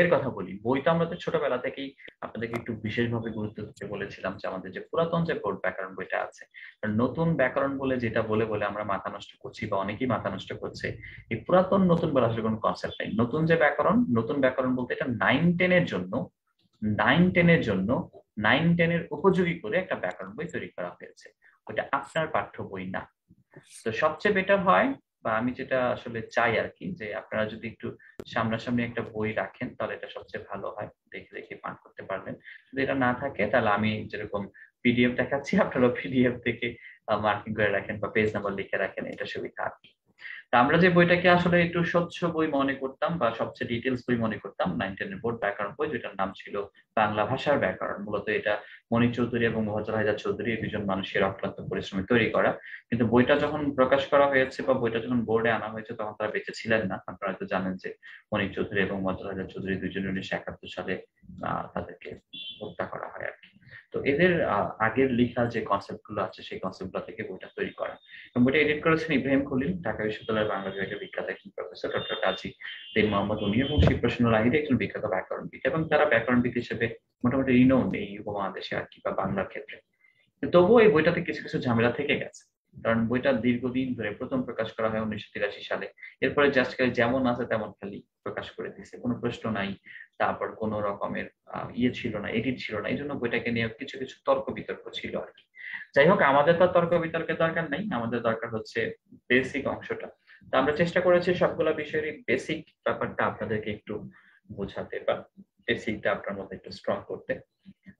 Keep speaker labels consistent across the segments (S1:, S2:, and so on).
S1: এর কথা বলি, বইটা আমরা তো ছোটবেলা থেকেই আপনাদেরকে একটু বিশেষভাবে গুরুত্ব দিতে বলেছিলাম যে আমাদের যে পুরাতন যে বোর্ড ব্যাকরণ বইটা আছে, আর নতুন ব্যাকরণ বলে যেটা বলে বলে আমরা মাথা নষ্ট করছি বা অনেকেই মাথা নষ্ট করছে। এই পুরাতন নতুন বলে আসলে কোনো কনসেপ্ট নেই। নতুন যে ব্যাকরণ, নতুন ব্যাকরণ বলতে এটা 9-10 এর জন্য, 9-10 এর জন্য, 9-10 এর উপযোগী করে একটা ব্যাকরণ বই তৈরি করা হয়েছে। ওটা আপনার পাঠ্য বই না। তো সবচেয়ে বেটার হয়, বা আমি যেটা আসলে চাই আর কি, যে আপনারা যদি একটু সামনাসামনি একটা বই রাখেন তাহলে এটা সবচেয়ে ভালো হয়, দেখে দেখে পাঠ করতে পারবেন। যদি এটা না থাকে তাহলে আমি যেরকম পিডিএফ দেখাচ্ছি আপনারা পিডিএফ থেকে মার্কিং করে রাখেন বা পেজ নাম্বার লিখে রাখেন, এটা সুবিধা আর কি। তা আমরা যে বইটাকে আসলে একটু স্বচ্ছ বই মনে করতাম বা সবচেয়ে ডিটেলস বই মনে করতাম, 9-10 বোর্ড ব্যাকরণ বই, যেটার নাম ছিল বাংলা ভাষার ব্যাকরণ। মূলত এটা মনির চৌধুরী এবং মোহাজ্জল হায়দার চৌধুরী এই দুজন মানুষের অক্লান্ত পরিশ্রমে তৈরি করা। কিন্তু বইটা যখন প্রকাশ করা হয়েছে বা বইটা যখন বোর্ডে আনা হয়েছে তখন তারা বেঁচে ছিলেন না। আপনারা তো জানেন যে মনির চৌধুরী এবং মোহাজ্জল হায়দার চৌধুরী দুজন 1971 সালে তাদেরকে হত্যা করা হয় আর কি। তো এদের আগের লেখা যে কনসেপ্ট গুলো আছে সেই কনসেপ্ট গুলো থেকে বইটা তৈরি করা। বইটা এডিট করেছেন ইব্রাহিম খলিল, ঢাকা বিশ্ববিদ্যালয়ের বাংলা বিভাগের বিখ্যাত একজন প্রফেসর, ডক্টর কাজী দিন মোহাম্মদ উনি এবং শ্রীপ্রসন্ন লাহিড়ী একজন বিখ্যাত ব্যাকরণবিদ, এবং তারা ব্যাকরণবিদ হিসেবে মোটামুটি রিনোন এই উপমহাদেশে আর কি, বা বাংলার ক্ষেত্রে। তবুও এই বইটাতে কিছু কিছু ঝামেলা থেকে গেছে, কারণ বইটা দীর্ঘদিন ধরে প্রথম প্রকাশ করা হয় 1983 সালে। এরপরে জাস্ট খালি যেমন আছে তেমন খালি প্রকাশ করে দিয়েছে, কোনো প্রশ্ন নাই, তারপর কোনো রকমের ইয়ে ছিল না, এডিট ছিল না। এই জন্য বইটাকে নিয়ে কিছু কিছু তর্ক বিতর্ক ছিল আর কি। যাই হোক, আমাদের তো তর্ক বিতর্কের দরকার নাই, আমাদের দরকার হচ্ছে বেসিক অংশটা। তো আমরা চেষ্টা করেছি সবগুলো বিষয়ের বেসিক ব্যাপারটা আপনাদেরকে একটু বোঝাতে, বা বেসিকটা আপনার মধ্যে একটু স্ট্রং করতে।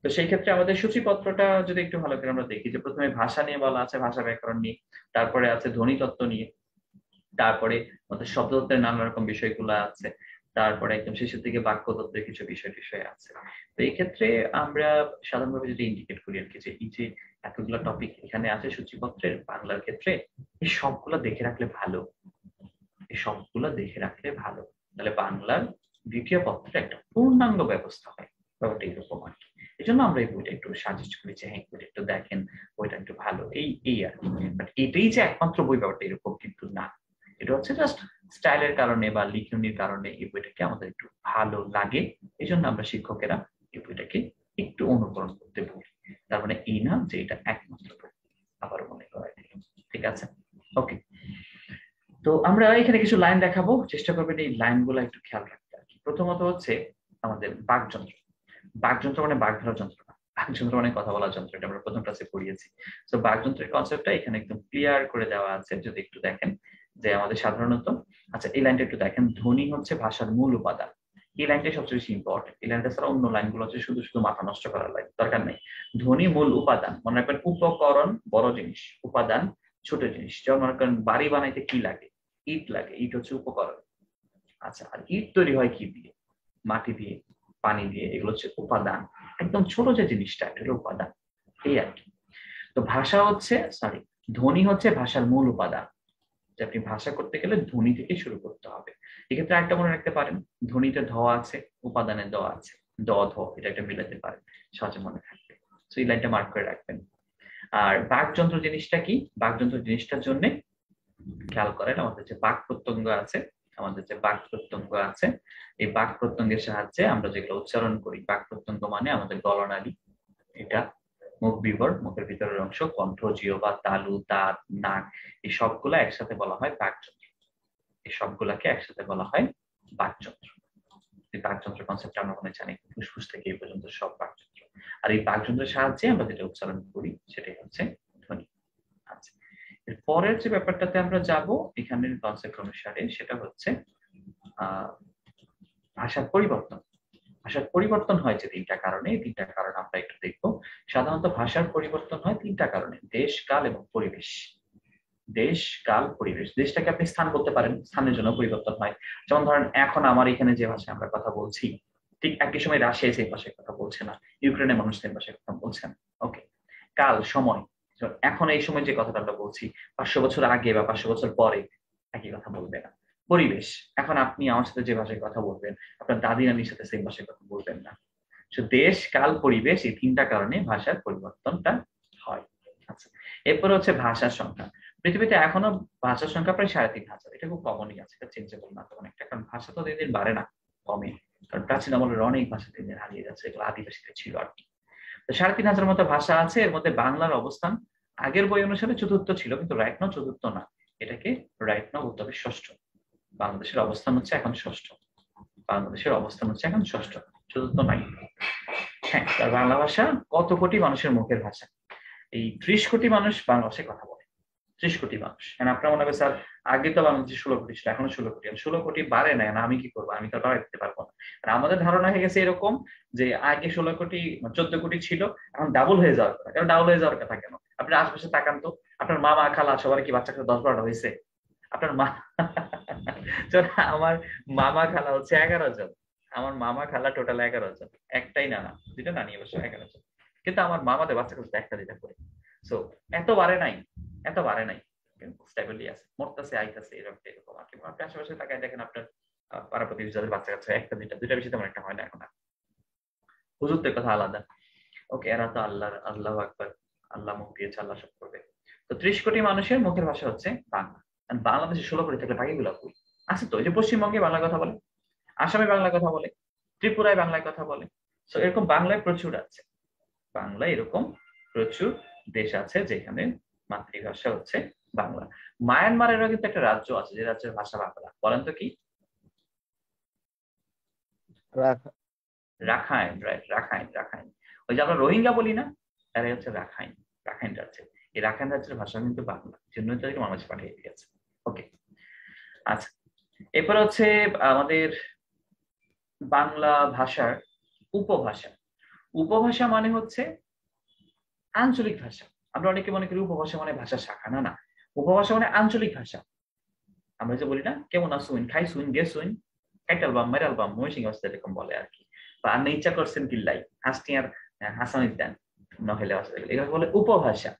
S1: তো সেই ক্ষেত্রে আমাদের সূচিপত্রটা যদি একটু ভালো করে আমরা দেখি, যে প্রথমে ভাষা নিয়ে বলা আছে, ভাষা ব্যাকরণ নিয়ে, তারপরে আছে ধ্বনিতত্ত্ব নিয়ে, তারপরে আমাদের শব্দতত্ত্বের নানা রকম বিষয়গুলো আছে, তারপরে একদম শেষের দিকে বাক্যতত্ত্বের কিছু বিষয় আছে। তো এই ক্ষেত্রে আমরা সাধারণভাবে যদি ইন্ডিকেট করি আর কি, যে এই যে এতগুলো টপিক এখানে আছে সূচিপত্রের বাংলার ক্ষেত্রে, এই সবগুলো দেখে রাখলে ভালো, এই সবগুলো দেখে রাখলে ভালো, তাহলে বাংলার দ্বিতীয় পত্রে একটা পূর্ণাঙ্গ ব্যবস্থা হয়, ব্যাপারটা এরকম আর কি। এই জন্য আমরা এই বইটা একটু সাজেস্ট করি যে হ্যাঁ, বইটা একটু দেখেন, বইটা একটু ভালো, এই এই আর কি। বাট এটাই যে একমাত্র বই, ব্যাপারটা এরকম কিন্তু না। এটা হচ্ছে জাস্ট স্টাইলের কারণে বা লিখনির কারণে এই বইটাকে আমাদের একটু ভালো লাগে, এই জন্য আমরা শিক্ষকেরা এই বইটাকে একটু অনুকরণ করতে বলি। তার মানে এই না যে এটা একমাত্র বই, আবার মনে করাই দিল। ঠিক আছে, ওকে। তো আমরা এখানে কিছু লাইন দেখাবো, চেষ্টা করবেন এই লাইনগুলো একটু খেয়াল রাখতে আর কি। প্রথমত হচ্ছে আমাদের বাকযন্ত্র। বাকযন্ত্র মানে বাক ধরার যন্ত্র না, বাকযন্ত্র মানে কথা বলার যন্ত্র, এটা আমরা প্রথম ক্লাসে পড়িয়েছি। তো বাকযন্ত্রের কনসেপ্টটা এখানে একদম ক্লিয়ার করে দেওয়া আছে, যদি একটু দেখেন যে আমাদের সাধারণত, আচ্ছা এই লাইনটা একটু দেখেন, ধ্বনি হচ্ছে ভাষার মূল উপাদান। এই লাইনটা সবচেয়ে বেশি ইম্পর্টেন্ট। এই লাইনটা ছাড়া অন্য লাইনগুলো হচ্ছে শুধু শুধু মাথা নষ্ট করার লাইন, দরকার নেই। ধ্বনি মূল উপাদান, মনে রাখবেন। উপকরণ বড় জিনিস, উপাদান ছোট জিনিস। যেমন মনে করেন বাড়ি বানাইতে কি লাগে? ইট লাগে, ইট হচ্ছে উপকরণ। আচ্ছা, আর ইট তৈরি হয় কি দিয়ে? মাটি দিয়ে, পানি দিয়ে, এগুলো হচ্ছে উপাদান। একদম ছোট যে জিনিসটা, এটা হলো উপাদান, এই আর কি। তো ভাষা হচ্ছে, সরি, ধ্বনি হচ্ছে ভাষার মূল উপাদান। যে আপনি ভাষা করতে গেলে ধ্বনি থেকে শুরু করতে হবে। এক্ষেত্রে একটা মনে রাখতে পারেন, ধ্বনিতে ধ আছে, উপাদানে দ আছে, দ ধ, এটা একটা মিলাতে পারেন, সহজে মনে থাকবে। তো এই লাইনটা মার্ক করে রাখবেন। আর বাকযন্ত্র জিনিসটা কি? বাকযন্ত্র জিনিসটার জন্য খেয়াল করেন, আমাদের যে বাক প্রত্যঙ্গ আছে, আমাদের যে বাক প্রত্যঙ্গ আছে, এই বাক প্রত্যঙ্গের সাহায্যে আমরা যেগুলো উচ্চারণ করি, বাক প্রত্যঙ্গ মানে আমাদের গলনালী, এটা মুখ বিবর, মুখের ভিতরের অংশ, কণ্ঠ, জিহ্বা, তালু, দাঁত, নাক, এই সবগুলা একসাথে বলা হয় বাকযন্ত্র। এই সবগুলাকে একসাথে বলা হয় বাকযন্ত্র। এই বাকযন্ত্র কনসেপ্ট আমরা মনে জানি, ফুসফুস থেকে এই পর্যন্ত সব বাকযন্ত্র। আর এই বাকযন্ত্রের সাহায্যে আমরা যেটা উচ্চারণ করি সেটাই হচ্ছে ধ্বনি। আচ্ছা, এর পরের যে ব্যাপারটাতে আমরা যাব এখানের কনসেপ্ট অনুসারে, সেটা হচ্ছে ভাষার পরিবর্তন। ভাষার পরিবর্তন হয় যে তিনটা কারণে, এই তিনটা কারণ আমরা একটু দেখবো। সাধারণত ভাষার পরিবর্তন হয় তিনটা কারণে: দেশ, কাল এবং পরিবেশ। দেশ, কাল, পরিবেশ। দেশটাকে আপনি স্থান বলতে পারেন, স্থানের জন্য পরিবর্তন হয়। যেমন ধরেন এখন আমার এখানে যে ভাষায় আমরা কথা বলছি, ঠিক একই সময় রাশিয়ায় সেই ভাষায় কথা বলছে না, ইউক্রেনের মানুষ সেই ভাষায় কথা বলছে না। ওকে। কাল, সময়, এখন এই সময় যে কথাটা আমরা বলছি, 500 বছর আগে বা 500 বছর পরে একই কথা বলবে না। পরিবেশ, এখন আপনি আমার সাথে যে ভাষায় কথা বলবেন, আপনার দাদি নানির সাথে সেই ভাষায় কথা বলবেন না। দেশ, কাল, পরিবেশ, এই তিনটা কারণে ভাষার পরিবর্তনটা হয়। আচ্ছা, এরপরে হচ্ছে ভাষার সংখ্যা। পৃথিবীতে এখনো ভাষার সংখ্যা প্রায় 3500। এটা খুব কমনই আছে, এটা চেঞ্জেবল না তেমন একটা, কারণ ভাষা তো দিন দিন বাড়ে না, কমে। কারণ প্রাচীন আমলের অনেক ভাষা দিন দিন হারিয়ে যাচ্ছে, এগুলো আদিবাসীদের ছিল আর কি। তো 3,500 মতো ভাষা আছে, এর মধ্যে বাংলার অবস্থান আগের বই অনুসারে চতুর্থ ছিল, কিন্তু রাইট নাও চতুর্থ না, এটাকে রাইট নাও বলতে হবে ষষ্ঠ। বাংলাদেশের অবস্থান হচ্ছে এখন ষষ্ঠ, বাংলাদেশের অবস্থান হচ্ছে এখন ষষ্ঠ, চতুর্থ নাই। হ্যাঁ, তার বাংলা ভাষা কত কোটি মানুষের মুখের ভাষা। এই 30 কোটি মানুষ বাংলা ভাষায় কথা বলে, 30 কোটি মানুষ। আপনার মনে হবে স্যার আগে তো বাংলাদেশে 16 কোটি ছিল, এখনো 16 কোটি, 16 কোটি বাড়ে না, আমি কি করবো, আমি তো বাড়াই দিতে পারবো না। আর আমাদের ধারণা হয়ে গেছে এরকম যে আগে 16 কোটি 14 কোটি ছিল, এখন ডাবল হয়ে যাওয়ার কথা। কারণ ডাবল হয়ে যাওয়ার কথা কেন, আপনি আশেপাশে তাকান তো, আপনার মামা খালা সবার কি বাচ্চা 10-12টা হয়েছে? আপনার মা আমার মামা খালা হচ্ছে 11 জন, আমার মামা খালা টোটাল 11 জন, একটাই নানা, দুইটা নানি অবশ্য 11 জন, কিন্তু আমার মামাদের বাচ্চা কাছে একটা দুইটা করে। সো এত বাড়ে নাই, এত বাড়ে নাই, স্টেবলি আছে, মরতেছে আইতাছে এরকম এরকম আর কি। আপনি আশেপাশে তাকায় দেখেন আপনার পাড়া প্রতিবেশী যাদের বাচ্চা কাছে একটা দুইটা, দুইটা বেশি তেমন একটা হয় না এখন আর। হুজুরদের কথা আলাদা, ওকে, এরা তো আল্লাহর, আল্লাহু আকবার, আল্লাহ মুখ দিয়েছে, আল্লাহ সব করবে। তো 30 কোটি মানুষের মুখের ভাষা হচ্ছে বাংলা। বাংলাদেশে 16 কোটি থাকলে বাকিগুলো কই আছে? তো এই যে পশ্চিমবঙ্গে বাংলা কথা বলে, আসামে বাংলা কথা বলে, ত্রিপুরায় বাংলায় কথা বলে। তো এরকম বাংলায় প্রচুর আছে, বাংলায় এরকম প্রচুর দেশ আছে যেখানে মাতৃভাষা হচ্ছে বাংলা। মায়ানমারেরও কিন্তু একটা রাজ্য আছে যে রাজ্যের ভাষা বাংলা, বলেন তো কি? Rakhine, right, Rakhine, Rakhine. ওই যে আমরা রোহিঙ্গা বলি না, তারাই হচ্ছে রাখাইন, রাখাইন রাজ্যের। এই রাখাইন রাজ্যের ভাষা কিন্তু বাংলা, জন্যই তাদেরকে বাংলাদেশে পাঠিয়ে দিয়েছে। ওকে, আচ্ছা, এরপর হচ্ছে আমাদের বাংলা ভাষার উপভাষা। উপভাষা মানে হচ্ছে আঞ্চলিক ভাষা। আমরা অনেকে মনে করি উপভাষা মানে ভাষা শাখা, না না, উপভাষা মানে আঞ্চলিক ভাষা। আমরা যে বলি না কেমন আসুন, খাই শুন, গে শুন, কাইটাল বাম মেরাল বাম মহিষিং আসতে এরকম বলে আর কি। বা আপনি ইচ্ছা করছেন কিল্লাই হাসটি আর হাসান দেন নহলে এগুলো বলে উপভাষা।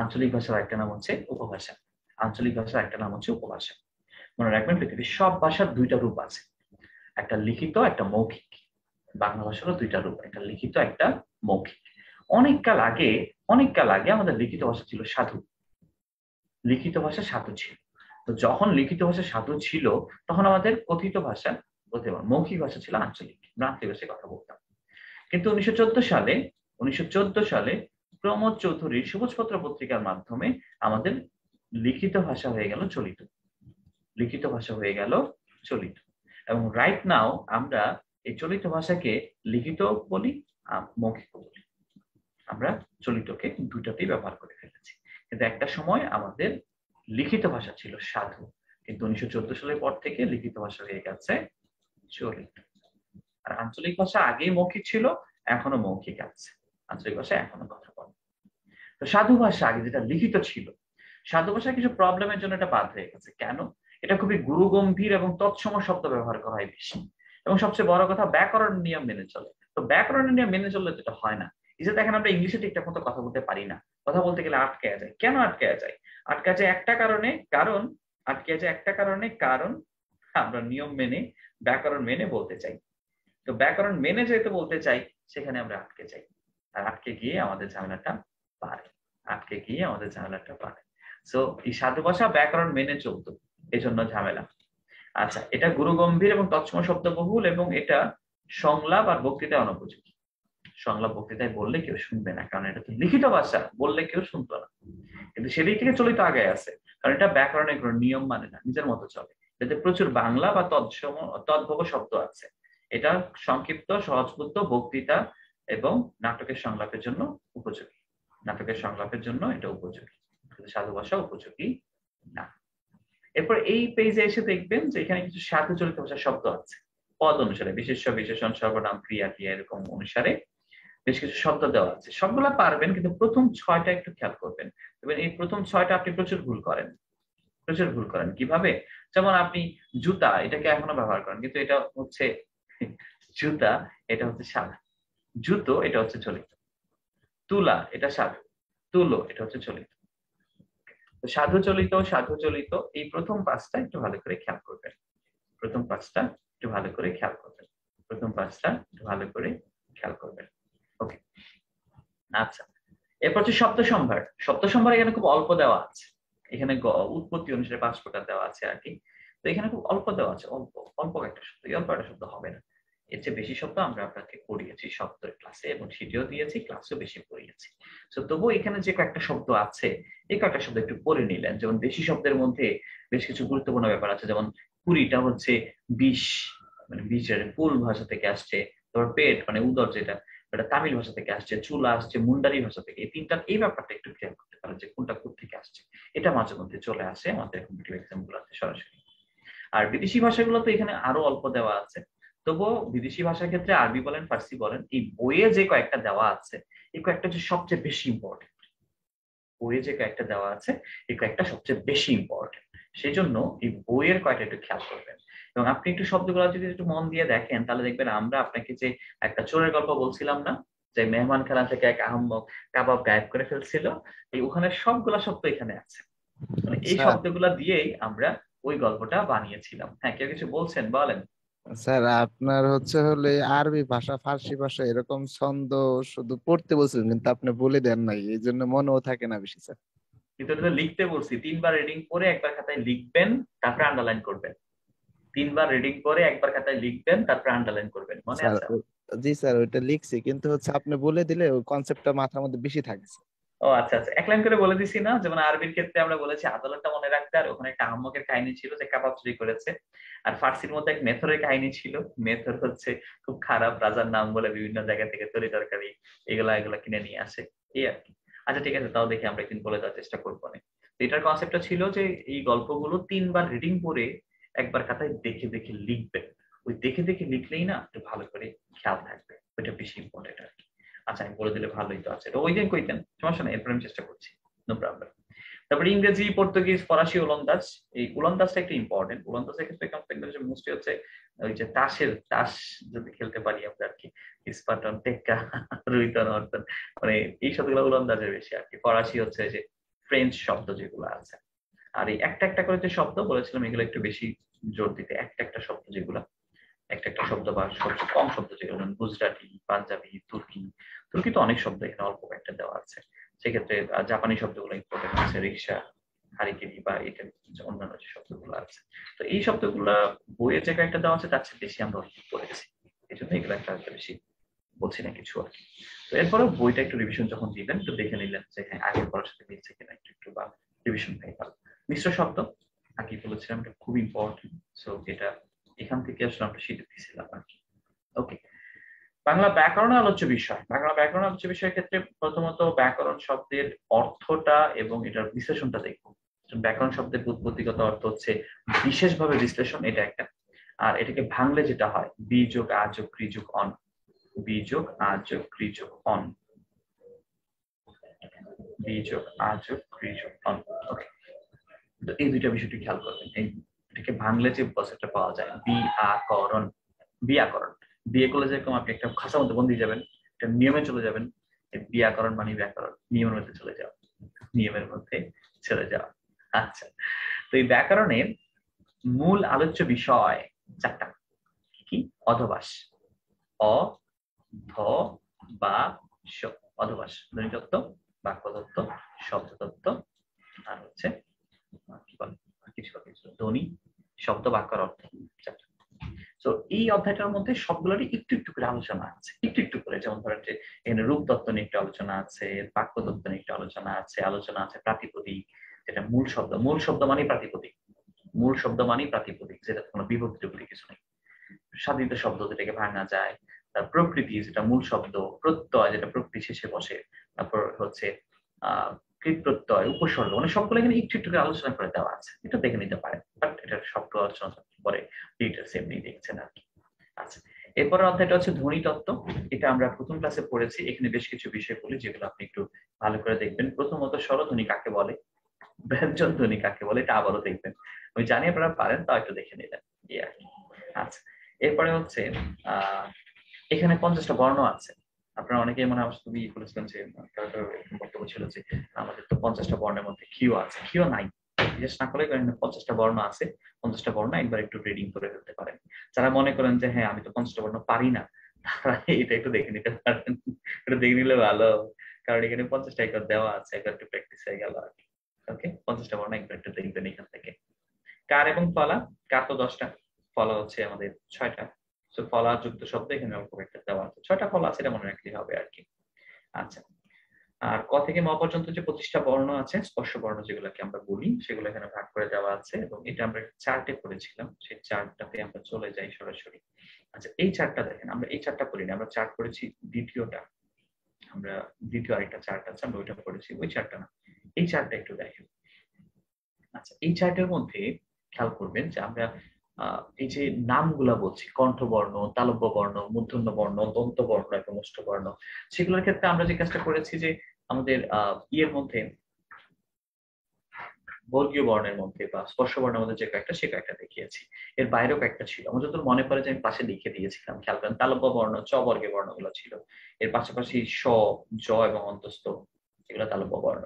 S1: আঞ্চলিক ভাষার একটা নাম হচ্ছে উপভাষা, আঞ্চলিক ভাষার একটা নাম হচ্ছে উপভাষা। মনে রাখবেন পৃথিবীর সব ভাষার দুইটা রূপ আছে, একটা লিখিত, একটা মৌখিক। বাংলা ভাষারও দুইটা রূপ, একটা লিখিত, একটা মৌখিক। অনেককাল আগে আমাদের লিখিত ভাষা ছিল সাধু, লিখিত ভাষা সাধু ছিল। তো যখন লিখিত ভাষা সাধু ছিল তখন আমাদের কথিত ভাষা বলতে পারেন মৌখিক ভাষা ছিল আঞ্চলিক, মাতৃভাষায় কথা বলতাম। কিন্তু 1914 সালে প্রমোদ চৌধুরীর সবুজপত্র পত্রিকার মাধ্যমে আমাদের লিখিত ভাষা হয়ে গেল চলিত, লিখিত ভাষা হয়ে গেল চলিত। এবং রাইট নাও আমরা এই চলিত ভাষাকে লিখিত বলি, মৌখিক বলি। আমরা চলিতকে দুটাতেই ব্যবহার করে ফেলেছি। কিন্তু একটা সময় আমাদের লিখিত ভাষা ছিল সাধু, কিন্তু 1914 সালের পর থেকে লিখিত ভাষা হয়ে গেছে চলিত। আর আঞ্চলিক ভাষা আগেই মৌখিক ছিল, এখনো মৌখিক আছে, আঞ্চলিক ভাষা এখনো কথা বলে। তো সাধু ভাষা আগে যেটা লিখিত ছিল, সাধু ভাষায় কিছু প্রবলেমের জন্য এটা বাদ হয়ে গেছে। কেন? এটা খুবই গুরুগম্ভীর এবং তৎসম শব্দ ব্যবহার করা হয় বেশি, এবং সবচেয়ে বড় কথা ব্যাকরণ নিয়ম মেনে চলে। তো ব্যাকরণের নিয়ম মেনে চললে যেটা হয় না, এই যে দেখেন আমরা ইংলিশে ঠিকঠাক মতো কথা বলতে পারি না, কথা বলতে গেলে আটকে যায়। কেন আটকে যায়? আটকে যায় একটা কারণে, কারণ আটকে যায় একটা কারণে, কারণ আমরা নিয়ম মেনে, ব্যাকরণ মেনে বলতে চাই। তো ব্যাকরণ মেনে যেহেতু বলতে চাই, সেখানে আমরা আটকে যাই, আর আটকে গিয়ে আমাদের ঝামেলাটা বাড়ে, আটকে গিয়ে আমাদের ঝামেলাটা বাড়ে। সো এই সাধু ভাষা ব্যাকরণ মেনে চলতো, এই জন্য ঝামেলা। আচ্ছা, এটা গুরুগম্ভীর এবং তৎসম শব্দবহুল, এবং এটা সংলাপ আর বক্তৃতায় অনুপযোগী। সংলাপ বক্তৃতায় বললে কেউ শুনবে না, কারণ এটা তো লিখিত ভাষা, বললে কেউ শুনতো না। কিন্তু সেদিক থেকে চলিত আগে আছে, কারণ এটা ব্যাকরণের কোনো নিয়ম মানে না, নিজের মতো চলে। এতে প্রচুর বাংলা বা তদ্ভব শব্দ আছে। এটা সংক্ষিপ্ত, সহজবোধ্য, বক্তৃতা এবং নাটকের সংলাপের জন্য উপযোগী, নাটকের সংলাপের জন্য এটা উপযোগী, কিন্তু সাধু ভাষা উপযোগী না। এরপর এই পেজে এসে দেখবেন যে এখানে কিছু সাধু চলিত ভাষার শব্দ আছে, পদ অনুসারে, বিশেষ্য, বিশেষণ, সর্বনাম, ক্রিয়া, ক্রিয়া এরকম অনুসারে বেশ কিছু শব্দ দেওয়া আছে। সবগুলা পারবেন, কিন্তু প্রথম 6টা একটু খেয়াল করবেন। এই প্রথম 6টা আপনি প্রচুর ভুল করেন, প্রচুর ভুল করেন। কিভাবে? যেমন আপনি জুতা, এটাকে এখনো ব্যবহার করেন, কিন্তু এটা হচ্ছে জুতা, এটা হচ্ছে সাধু। জুতো, এটা হচ্ছে চলিত। তুলা, এটা সাধু। তুলো, এটা হচ্ছে চলিত। সাধু চলিত, সাধু চলিত, এই প্রথম 5টা একটু ভালো করে খেয়াল করবেন, প্রথম 5টা একটু ভালো করে খেয়াল করবেন, প্রথম 5টা একটু ভালো করে খেয়াল করবেন। ওকে, আচ্ছা, এরপর হচ্ছে শব্দ সম্ভার। শব্দ সম্ভার এখানে খুব অল্প দেওয়া আছে, এখানে উৎপত্তি অনুসারে 5 প্রকার দেওয়া আছে আর কি। তো এখানে খুব অল্প দেওয়া আছে, অল্প অল্প একটা শব্দ, অল্প একটা শব্দ হবে না। এর চেয়ে বেশি শব্দ আমরা আপনাকে পড়িয়েছি শব্দের ক্লাসে, এবং সেটিও দিয়েছি, ক্লাসেও বেশি পড়িয়েছি। তো তবুও এখানে যে কয়েকটা শব্দ আছে, এই কয়েকটা শব্দ একটু পড়ে নিলেন। যেমন দেশি শব্দের মধ্যে বেশ কিছু গুরুত্বপূর্ণ ব্যাপার আছে, যেমন কুড়িটা হচ্ছে বিষ, মানে বীজের কুল ভাষা থেকে আসছে। তারপর পেট মানে উদর, যেটা এটা তামিল ভাষা থেকে আসছে। চুলা আসছে মুন্ডারি ভাষা থেকে। এই তিনটা, এই ব্যাপারটা একটু ক্লিয়ার করতে পারেন যে কোনটা কোথা থেকে আসছে। এটা মাঝে মধ্যে চলে আসে আমাদের কম্পিটিটিভ এক্সাম গুলোতে সরাসরি। আর বিদেশি ভাষাগুলো তো এখানে আরো অল্প দেওয়া আছে। তবুও বিদেশি ভাষার ক্ষেত্রে আরবি বলেন ফার্সি বলেন, এই বইয়ে যে কয়েকটা দেওয়া আছে, এই কয়েকটা হচ্ছে সবচেয়ে বেশি ইম্পর্টেন্ট। বইয়ে যে কয়েকটা দেওয়া আছে, এই কয়েকটা সবচেয়ে বেশি ইম্পর্টেন্ট। সেই জন্য এই বইয়ের কয়েকটা একটু খেয়াল করবেন। এবং আপনি একটু শব্দগুলো যদি একটু মন দিয়ে দেখেন, তাহলে দেখবেন আমরা আপনাকে যে একটা চোরের গল্প বলছিলাম না, যে মেহমান খানা থেকে এক আহম্মক কাবাব গায়েব করে ফেলছিল, এই ওখানে সবগুলা শব্দ এখানে আছে। মানে এই
S2: স্যার,
S1: শব্দগুলা দিয়েই আমরা ওই গল্পটা বানিয়েছিলাম। হ্যাঁ, কেউ কিছু বলছেন, বলেন।
S2: স্যার আপনার হলে আরবি ভাষা ফার্সি ভাষা এরকম ছন্দ শুধু পড়তে বলছিলেন, কিন্তু আপনি বলে দেন নাই, এই জন্য মনেও থাকে না বেশি স্যার।
S1: কিন্তু এটা তো লিখতে বলছি, 3বার রিডিং করে একবার খাতায় লিখবেন, তারপরে আন্ডারলাইন করবেন। 3বার রিডিং করে একবার খাতায় লিখবেন, তারপরে আন্ডারলাইন করবেন। মনে
S2: স্যার
S1: আছে?
S2: জি স্যার, ওইটা লিখছি, কিন্তু আপনি বলে দিলে ওই কনসেপ্টটা মাথার মধ্যে বেশি থাকে স্যার।
S1: ও আচ্ছা আচ্ছা, এক লাইন করে বলে দিছি না? যেমন আরবির ক্ষেত্রে আমরা বলেছি আদালতটা মনে রাখতে, আর ওখানে একটা আহম্মকের কাহিনী ছিল যে কাবাব চুরি করেছে। আর ফার্সির মধ্যে এক মেথরের কাহিনী ছিল। মেথর হচ্ছে খুব খারাপ, রাজার নাম বলে বিভিন্ন জায়গা থেকে তরি তরকারি এগুলা এগুলা কিনে নিয়ে আসে, এই আর কি। আচ্ছা ঠিক আছে, তাও দেখি আমরা একদিন বলে দেওয়ার চেষ্টা করবো না। তো এটার কনসেপ্টটা ছিল যে এই গল্পগুলো 3বার রিডিং করে একবার খাতায় দেখে দেখে লিখবেন। ওই দেখে দেখে লিখলেই না একটু ভালো করে খেয়াল থাকবে, ওইটা বেশি ইম্পর্টেন্ট আর কি। আচ্ছা, আমি বলে দিলে ভালোই তো আছে, তো ওই দিন কইতেন, সমস্যা নেই, এরপর আমি চেষ্টা করছি, নো প্রবলেম। তারপরে ইংরেজি, পর্তুগিজ, ফরাসি, ওলন্দাজ। এই ওলন্দাজটা একটু ইম্পর্টেন্ট। ওলন্দাজের ক্ষেত্রে মোস্টলি হচ্ছে ওই যে তাস যদি খেলতে পারি আমরা আর কি, ইস্পাটন, টেক্কা, রুইতন, অর্তন, মানে এই শব্দগুলো ওলন্দাজের বেশি আর কি। ফরাসি হচ্ছে যে ফ্রেঞ্চ শব্দ যেগুলো আছে। আর এই একটা একটা করে যে শব্দ বলেছিলাম, এগুলো একটু বেশি জোর দিতে, একটা একটা শব্দ যেগুলো, একটা একটা শব্দ বা সবচেয়ে কম শব্দ যেগুলো, যেমন গুজরাটি, পাঞ্জাবি, তুর্কি। তুর্কি তো অনেক শব্দ এখানে অল্প কয়েকটা দেওয়া আছে। সেক্ষেত্রে জাপানি শব্দগুলো ইম্পর্টেন্ট আছে, রিক্সা, হারিকেনি বা এটা অন্যান্য যে শব্দগুলো আছে। তো এই শব্দগুলো বইয়ের যে কয়েকটা দেওয়া আছে তার চেয়ে বেশি আমরা অনেক পড়েছি। এই জন্য এগুলো একটা বেশি বলছি না কিছু আর কি। তো এরপরেও বইটা একটু রিভিশন যখন দিবেন, একটু দেখে নিলেন যে হ্যাঁ আগের পড়ার সাথে মিলছে কিনা, একটু একটু বা রিভিশন হয়ে গেল। মিশ্র শব্দ আগে বলেছিলাম, এটা খুব ইম্পর্টেন্ট। সো এটা এখান থেকে আসলে আমরা শিখে দিয়েছিলাম আর কি। ওকে। বাংলা ব্যাকরণ আলোচ্য বিষয়। বাংলা ব্যাকরণ আলোচ্য বিষয়ের ক্ষেত্রে প্রথমত ব্যাকরণ শব্দের অর্থটা এবং এটার বিশ্লেষণটা দেখবো। ব্যাকরণ শব্দের উৎপত্তিগত অর্থ হচ্ছে বিশেষভাবে বিশ্লেষণ, এটা একটা। আর এটাকে ভাঙলে যেটা হয়, বি যোগ আ যোগ ক্রি যোগ অন, বি যোগ আ যোগ ক্রি যোগ অন, বি যোগ আ যোগ ক্রি যোগ অন। ওকে, তো এই দুইটা বিষয়টি খেয়াল করবেন। এই এটাকে ভাঙলে যে কনসেপ্টটা পাওয়া যায়, বি আ করণ, বিয়াকরণ। বিয়ে করলে যেরকম আপনি একটা খাঁচার মধ্যে বন্দি যাবেন, একটা নিয়মে চলে যাবেন, বিয়াকরণ মানে ব্যাকরণ, নিয়মের মধ্যে চলে যাওয়া, নিয়মের মধ্যে চলে যাওয়া। আচ্ছা, তো এই ব্যাকরণের মূল আলোচ্য বিষয় চারটা। কি? অধবাস, অ, ধ, বা, স। অধবাস ধ্বনিতত্ত্ব, বাক্যতত্ত্ব, শব্দতত্ত্ব, আর হচ্ছে কি বলে কিছু কিছু ধ্বনি, শব্দ, বাক্যের অর্থ, চারটা। তো এই অধ্যায়টার মধ্যে সবগুলোরই একটু একটু করে আলোচনা আছে, একটু একটু করে। যেমন ধরেন যে এখানে রূপ তত্ত্ব নিয়ে একটু আলোচনা আছে, বাক্য তত্ত্ব নিয়ে একটু আলোচনা আছে, আলোচনা আছে প্রাতিপদিক, যেটা মূল শব্দ। মূল শব্দ মানে প্রাতিপদিক, মূল শব্দ মানে প্রাতিপদিক, যেটা কোনো বিভক্তি টিভক্তি কিছু নেই। স্বাধীনতা শব্দ যেটাকে ভাঙা যায়, তার প্রকৃতি যেটা মূল শব্দ, প্রত্যয় যেটা প্রকৃতি শেষে বসে, তারপর হচ্ছে কৃত প্রত্যয়, উপসর্গ, মানে সবগুলো এখানে একটু একটু করে আলোচনা করে দেওয়া আছে, এটা দেখে নিতে পারেন। বাট এটা সবগুলো আলোচনা পরে ডিটেলস এমনি দেখছেন আর কি। আচ্ছা, এরপরের অধ্যায়টা হচ্ছে ধ্বনি তত্ত্ব। এটা আমরা প্রথম ক্লাসে পড়েছি। এখানে বেশ কিছু বিষয় বলি যেগুলো আপনি একটু ভালো করে দেখবেন। প্রথমত স্বরধ্বনি কাকে বলে, ব্যঞ্জন ধ্বনি কাকে বলে, এটা আবারও দেখবেন। আমি জানি আপনারা পারেন, তাও একটু দেখে নিলেন, এই আর কি। আচ্ছা, এরপরে হচ্ছে আহ এখানে 50টা বর্ণ আছে। আপনারা অনেকেই মনে হয় তুমি বলেছিলেন যে কারো কারো এরকম বক্তব্য ছিল যে আমাদের তো 50টা বর্ণের মধ্যে কিউ আছে, কিউ নাই। জিজ্ঞেস না করলে 50টা বর্ণ আছে, 50টা বর্ণ একবার একটু রিডিং করে ফেলতে পারেন। যারা মনে করেন যে হ্যাঁ আমি তো 50টা বর্ণ পারি না, তারা এটা একটু দেখে নিতে পারেন। এটা দেখে নিলে ভালো, কারণ এখানে 50টা একবার দেওয়া আছে, একবার একটু প্র্যাকটিস হয়ে গেল আর কি। ওকে, 50টা বর্ণ একবার একটু দেখবেন এখান থেকে। কার এবং ফলা। কার তো 10টা, ফলা হচ্ছে আমাদের 6টা। তো ফলা যুক্ত শব্দ এখানে অল্প একটা দেওয়া আছে, 6টা ফলা আছে, এটা মনে রাখলেই হবে আর কি। আচ্ছা, আর ক থেকে ম পর্যন্ত যে 25টা বর্ণ আছে, স্পর্শ বর্ণ যেগুলোকে আমরা বলি, সেগুলো এখানে ভাগ করে দেওয়া আছে, এবং এটা আমরা চার্টে করেছিলাম, সেই চার্টটাতে আমরা চলে যাই সরাসরি। আচ্ছা, এই চার্টটা দেখেন, আমরা এই চার্টটা করিনি, আমরা চার্ট করেছি দ্বিতীয়টা, আমরা দ্বিতীয় আরেকটা চার্ট আছে আমরা ওইটা করেছি, ওই চার্টটা না, এই চার্টটা একটু দেখেন। আচ্ছা, এই চার্টের মধ্যে খেয়াল করবেন যে আমরা এই যে নামগুলা বলছি, কণ্ঠবর্ণ, তালব্য বর্ণ, মূর্ধন্য বর্ণ, দন্ত বর্ণ এবং ওষ্ঠ বর্ণ, সেগুলোর ক্ষেত্রে আমরা যে কাজটা করেছি যে আমাদের ইয়ের মধ্যে, বর্গীয় বর্ণের মধ্যে বা স্পর্শ বর্ণের মধ্যে যে কয়েকটা, সে কয়েকটা দেখিয়েছি, এর বাইরেও কয়েকটা ছিল, আমার যত মনে পড়ে যে আমি পাশে লিখে দিয়েছিলাম, খেয়াল করেন তালব্য বর্ণ, চ বর্গের বর্ণগুলো ছিল, এর পাশাপাশি স, জ এবং অন্তস্থ, এগুলো তালব্য বর্ণ।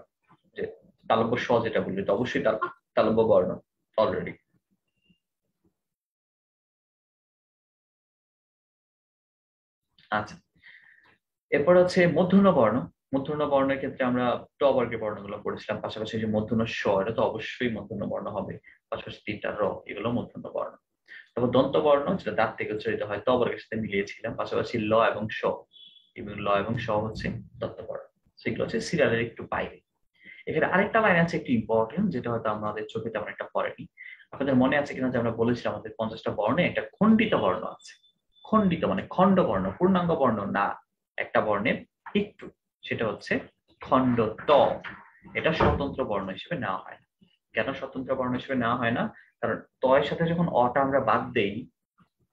S1: যে তালব্য স যেটা বললি, এটা অবশ্যই তালব্য বর্ণ অলরেডি। আচ্ছা, এরপর হচ্ছে মূর্ধন্য বর্ণ। মূর্ধন্য বর্ণের ক্ষেত্রে আমরা ট বর্গের বর্ণগুলো পড়েছিলাম, পাশাপাশি যে মূর্ধন্য স, এটা তো অবশ্যই মূর্ধন্য বর্ণ হবে, পাশাপাশি 3টা র, এগুলো মূর্ধন্য বর্ণ। তারপর দন্ত বর্ণ, যেটা দাঁত থেকে উচ্চারিত হয়, ত বর্গের সাথে মিলিয়েছিলাম, পাশাপাশি ল এবং স, এবং ল এবং স হচ্ছে দন্ত বর্ণ, সেগুলো হচ্ছে সিরিয়ালের একটু বাইরে। এখানে আরেকটা লাইন আছে একটু ইম্পর্টেন্ট, যেটা হয়তো আমাদের চোখে তেমন একটা পড়েনি। আপনাদের মনে আছে কিনা যে আমরা বলেছিলাম আমাদের 50টা বর্ণে একটা খণ্ডিত বর্ণ আছে। খণ্ডিত মানে খণ্ড বর্ণ, পূর্ণাঙ্গ বর্ণ না, একটা বর্ণের একটু, সেটা হচ্ছে খণ্ড ত। এটা স্বতন্ত্র বর্ণ হিসেবে নেওয়া হয় না। কেন স্বতন্ত্র বর্ণ হিসেবে নেওয়া হয় না? কারণ ত এর সাথে যখন অটা আমরা বাদ দেই,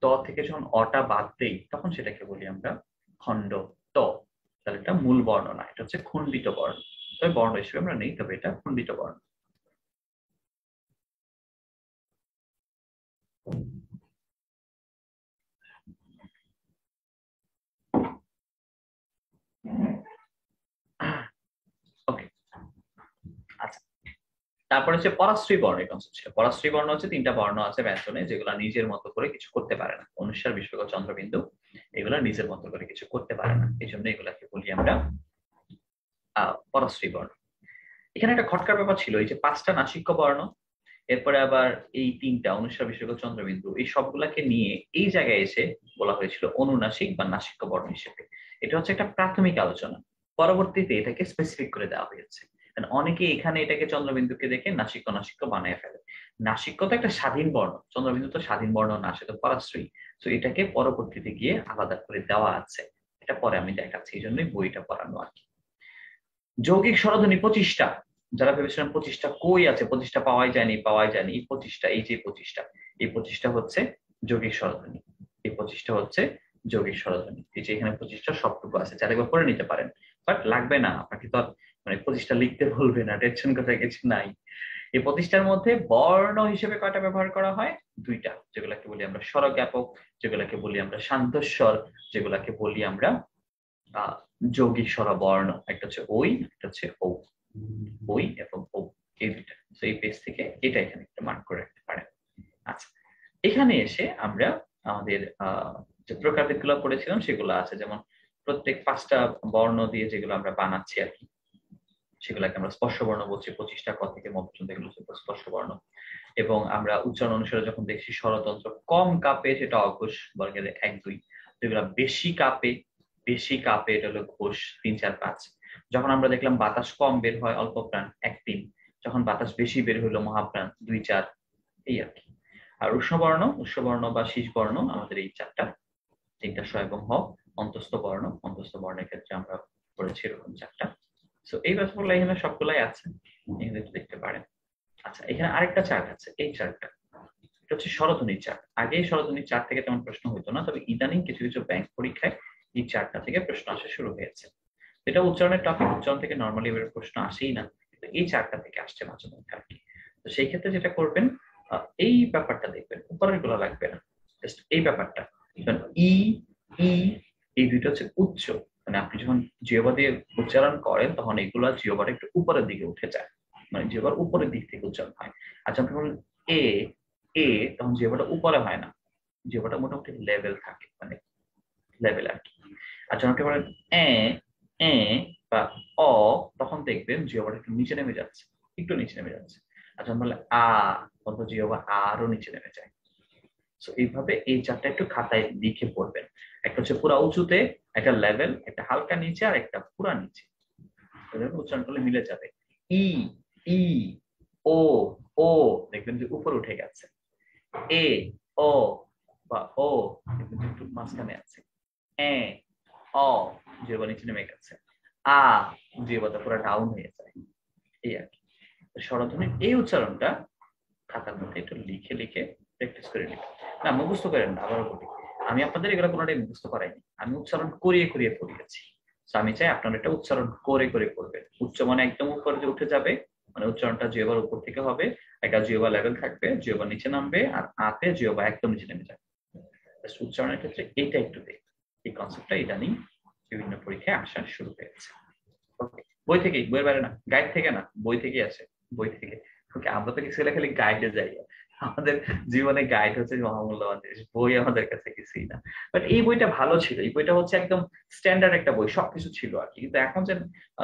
S1: ত থেকে যখন অটা বাদ দেই, তখন সেটাকে বলি আমরা খণ্ড ত। তাহলে এটা মূল বর্ণ না, এটা হচ্ছে খণ্ডিত বর্ণ। তবে বর্ণ হিসেবে আমরা নেই, তবে এটা খণ্ডিত বর্ণ। ওকে, আচ্ছা, তারপরে হচ্ছে পরাশ্রী বর্ণের কনসেপ্ট ছিল। পরাশ্রী বর্ণ হচ্ছে 3টা বর্ণ আছে ব্যঞ্জনে, যেগুলো নিজের মতো করে কিছু করতে পারে না, অনুস্বার, বিসর্গ, চন্দ্রবিন্দু, এগুলো নিজের মতো করে কিছু করতে পারে না, এই জন্য এগুলাকে বলি আমরা পরাশ্রী বর্ণ। এখানে একটা খটকার ব্যাপার ছিল, এই যে 5টা নাসিক্য বর্ণ, এরপরে আবার এই 3টা অনুস্বার, বিসর্গ, চন্দ্রবিন্দু, এই সবগুলাকে নিয়ে এই জায়গায় এসে বলা হয়েছিল অনুনাসিক বা নাসিক্য বর্ণ হিসেবে। এটা হচ্ছে একটা প্রাথমিক আলোচনা, পরবর্তীতে এটাকে স্পেসিফিক করে দেওয়া হয়েছে। অনেকে এখানে এটাকে চন্দ্রবিন্দুকে দেখে নাসিক্য নাসিক্য বানিয়ে ফেলে। নাসিক্য তো একটা স্বাধীন বর্ণ, চন্দ্রবিন্দু তো স্বাধীন বর্ণ না, সেটা পরাশ্রয়ী। তো এটাকে পরবর্তীতে গিয়ে আলাদা করে দেওয়া আছে, এটা পরে আমি দেখাচ্ছি, এই জন্যই বইটা পড়ানো আর কি। যৌগিক স্বরধ্বনি 25টা। যারা ভেবেছিলেন 25টা কই আছে, 25টা পাওয়াই যায়নি, এই 25টা, এই যে 25টা, এই 25টা হচ্ছে যৌগিক স্বরধ্বনি। এই 25টা হচ্ছে যৌগিক স্বরধ্বনি। এই যে এখানে 25টা সবটুকু আছে, যারা একবার পড়ে নিতে পারেন, বাট লাগবে না, আপনাকে তো মানে 25টা লিখতে বলবে না, টেনশন করে কিছু নাই। এই 25টার মধ্যে বর্ণ হিসেবে কয়টা ব্যবহার করা হয়? 2টা, যেগুলাকে বলি আমরা স্বরজ্ঞাপক, যেগুলাকে বলি আমরা শান্তস্বর, যেগুলাকে বলি আমরা যৌগিক স্বরবর্ণ। একটা হচ্ছে ওই, একটা হচ্ছে ও। ওই এবং ও, এই দুইটা। তো এই পেজ থেকে এটা এখানে একটা মার্ক করে রাখতে পারেন। আচ্ছা, এখানে এসে আমরা আমাদের যে প্রকারভেদ গুলো পড়েছিলাম সেগুলো আছে, যেমন প্রত্যেক 5টা বর্ণ দিয়ে যেগুলো আমরা বানাচ্ছি আর কি, সেগুলোকে আমরা স্পর্শ বর্ণ বলছি। 25টা ক থেকে ম পর্যন্ত এগুলো হচ্ছে স্পর্শ বর্ণ। এবং আমরা উচ্চারণ অনুসারে যখন দেখছি স্বরতন্ত্র কম কাপে সেটা অঘোষ বর্গের 1 2, যেগুলো বেশি কাপে এটা হলো ঘোষ 3 4 5। যখন আমরা দেখলাম বাতাস কম বের হয় অল্প প্রাণ 1 3, যখন বাতাস বেশি বের হলো মহাপ্রাণ 2 4, এই আর কি। আর উষ্ণবর্ণ বা শীষ বর্ণ আমাদের এই 4টা, 3টা স এবং হ। অন্তস্থ বর্ণের ক্ষেত্রে আমরা পড়েছি এরকম 4টা। তো এই ব্যাপারগুলো এখানে সবগুলাই আছে, এখানে একটু দেখতে পারেন। আচ্ছা, এখানে আরেকটা চার্ট আছে, এই চার্টটা, এটা হচ্ছে স্বরধ্বনির চার্ট। আগে স্বরধ্বনির চার্ট থেকে তেমন প্রশ্ন হতো না, তবে ইদানিং কিছু কিছু ব্যাংক পরীক্ষায় এই চার্টটা থেকে প্রশ্ন আসা শুরু হয়েছে। এটা উচ্চারণের টপিক, উচ্চারণ থেকে নর্মালি এবার প্রশ্ন আসেই না, কিন্তু এই চার্টটা থেকে আসছে মাঝে মধ্যে আর কি। তো সেই ক্ষেত্রে যেটা করবেন, এই ব্যাপারটা দেখবেন, উপরের গুলো লাগবে না, জাস্ট এই ব্যাপারটা। ই ই এই দুইটা হচ্ছে উচ্চ, মানে আপনি যখন জিহ্বা দিয়ে উচ্চারণ করেন তখন এগুলা জিহ্বার একটু উপরের দিকে উঠে যায়, মানে জিহ্বার উপরের দিক থেকে উচ্চারণ হয়। আর যখন এ এ তখন জিহ্বাটা উপরে হয় না, জিহ্বাটা মোটামুটি লেভেল থাকে, মানে লেভেল আর কি। আর যখন আপনি বলেন এ এ বা অ, তখন দেখবেন জিহ্বাটা একটু নিচে নেমে যাচ্ছে, একটু নিচে নেমে যাচ্ছে। আর যখন বলে আ, তখন জিহ্বা আরো নিচে নেমে যায়। সো এইভাবে এই চারটা একটু খাতায় লিখে পড়বেন। একটা হচ্ছে পুরা উঁচুতে, একটা লেভেল, একটা হালকা নিচে, আর একটা পুরা নিচে। উচ্চারণ করলে মিলে যাবে। ই, ই, ও, ও, দেখবেন যে উপর উঠে গেছে। এ, ও বা ও, দেখবেন যে একটু মাঝখানে আছে। এ, অ, জিহ্বা নিচে নেমে গেছে। আ, জিহ্বাটা পুরো ডাউন হয়ে যায়। এই আর কি। স্বরধ্বনির এই উচ্চারণটা খাতার মধ্যে একটু লিখে লিখে প্র্যাকটিস করে নেবেন। না মুখস্থ করেন না, আবারও বলি, আমি আপনাদের এগুলো কোনোটাই মুখস্থ করাইনি, আমি উচ্চারণ করিয়ে করিয়ে পড়িয়েছি। আমি চাই আপনারা এটা উচ্চারণ করে করে করবেন। উচ্চ মানে একদম উপরে যে উঠে যাবে, মানে উচ্চারণটা জিহ্বার উপর থেকে হবে, একটা জিহ্বা লেভেল থাকবে, জিহ্বা নিচে নামবে, আর আতে জিহ্বা একদম নিচে নেমে যাবে। উচ্চারণের ক্ষেত্রে এইটা একটু দেখ, এই কনসেপ্টটা ইদানিং বিভিন্ন পরীক্ষায় আসা শুরু হয়েছে। ওকে, বই থেকেই, বইয়ের বাইরে না, গাইড থেকে না, বই থেকেই আছে, বই থেকে। ওকে, আমরা তো কিছু খালি গাইডে যাই, আমাদের জীবনে গাইড হচ্ছে মহামূল্যবান জিনিস, বই আমাদের কাছে কিছুই না। বাট এই বইটা ভালো ছিল, এই বইটা হচ্ছে একদম স্ট্যান্ডার্ড একটা বই, সবকিছু ছিল আর কি। কিন্তু এখন যে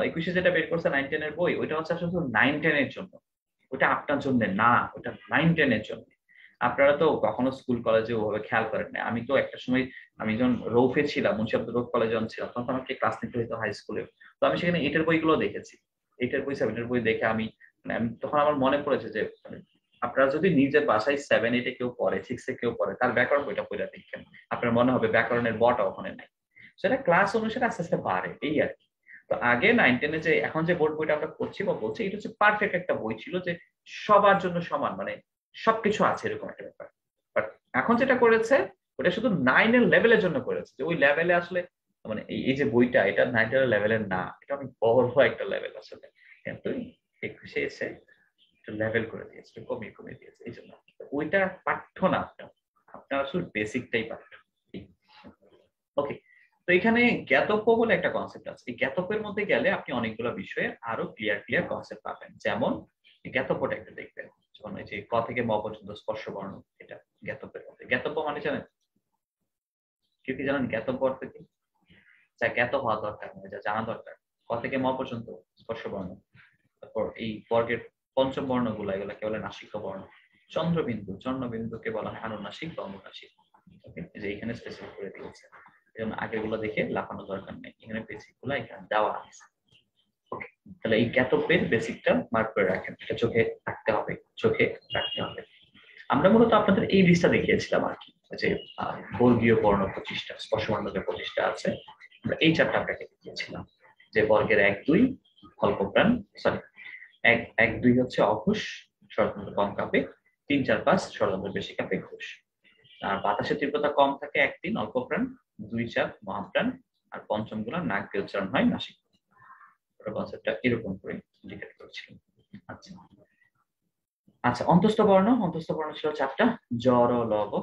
S1: 21-এ যেটা বের করছে 9-10 এর বই, ওইটা হচ্ছে আসলে 9-10 এর জন্য, ওটা আপনার জন্য না, ওটা 9-10 এর জন্য। আপনারা তো কখনো স্কুল কলেজে ওভাবে খেয়াল করেন না। আমি তো একটা সময়, আমি যখন রৌফে ছিলাম, মুন্সি আব্দুর রৌফ কলেজে যখন ছিলাম, তখন তো আমাকে ক্লাস নিতে হতো হাই স্কুলে। তো আমি সেখানে এইটের বইগুলো দেখেছি, এইটের বই, সেভেনের বই দেখে আমি, মানে আমি তখন আমার মনে পড়েছে যে মানে আপনারা যদি নিজের বাসায় 7-8-এ কেউ পড়ে, 6-এ কেউ পড়ে, তার ব্যাকরণ বইটা পড়ে দেখেন, আপনার মনে হবে ব্যাকরণের বটা ওখানে নাই। সেটা ক্লাস অনুসারে আস্তে আস্তে বাড়ে, এই আর কি। তো আগে 9-10-এ যে, এখন যে বোর্ড বইটা আমরা করছি বা বলছি, এটা হচ্ছে পারফেক্ট একটা বই ছিল, যে সবার জন্য সমান, মানে সবকিছু আছে এরকম একটা ব্যাপার। বাট এখন যেটা করেছে, ওটা শুধু 9-এর লেভেলের জন্য করেছে, যে ওই লেভেলে আসলে, মানে এই যে বইটা, এটা 9-এর লেভেলের না, এটা অনেক বড় একটা লেভেল আসলে। কিন্তু 21-এ এসে একটু লেভেল করে দিয়েছে, একটু কমিয়ে কমিয়ে দিয়েছে, এই জন্য ওইটা পাঠ্য না, আপনার আসলে বেসিকটাই পাঠ্য। ওকে, তো এখানে জ্ঞাতব্য বলে একটা কনসেপ্ট আছে। এই জ্ঞাতব্যের মধ্যে গেলে আপনি অনেকগুলো বিষয়ে আরো ক্লিয়ার ক্লিয়ার কনসেপ্ট পাবেন। যেমন জ্ঞাতব্যটা একটু দেখবেন, যেমন এই যে ক থেকে ম পর্যন্ত স্পর্শ বর্ণ, এটা জ্ঞাতব্যের মধ্যে। জ্ঞাতব্য মানে জানেন, কেউ কি জানেন জ্ঞাতব্য অর্থ কি? যা জ্ঞাত হওয়া দরকার, মানে যা জানা দরকার। ক থেকে ম পর্যন্ত স্পর্শ বর্ণ। তারপর এই বর্গের পঞ্চম বর্ণগুলো, এগুলোকে বলে নাসিক বর্ণ। চন্দ্রবিন্দু, চন্দ্রবিন্দুকে বলা হয় আনুনাসিক বা অনুনাসিক। ওকে, যে এখানে স্পেসিফিক করে দিয়েছে, এই জন্য আগেরগুলো দেখে লাফানো দরকার নেই, এখানে বেসিক গুলো এখানে দেওয়া আছে। ওকে, তাহলে এই জ্ঞাতব্যের বেসিকটা মার্ক করে রাখেন, এটা চোখে রাখতে হবে, চোখে রাখতে হবে। আমরা মূলত আপনাদের এই লিস্টটা দেখিয়েছিলাম আর কি, যে বর্গীয় বর্ণ 25টা, স্পর্শ বর্ণ যে 25টা আছে, আমরা এই চারটা আপনাকে দেখিয়েছিলাম। যে বর্গের 1-2 অল্পপ্রাণ, সরি, 1-1-2 হচ্ছে অঘোষ, স্বরতন্ত্র কম কাঁপে। 3-4-5 স্বরতন্ত্র বেশি কাঁপে, ঘোষ। আর বাতাসের তীব্রতা কম থাকে 1-3 অল্পপ্রাণ, 2-4 মহাপ্রাণ, আর পঞ্চম গুলো নাক দিয়ে উচ্চারণ হয়, নাসিক। কনসেপ্টটা এরকম করে ইন্ডিকেট করেছিলাম। আচ্ছা আচ্ছা, অন্তস্থ বর্ণ, অন্তস্থ বর্ণ ছিল 4টা। জর লব,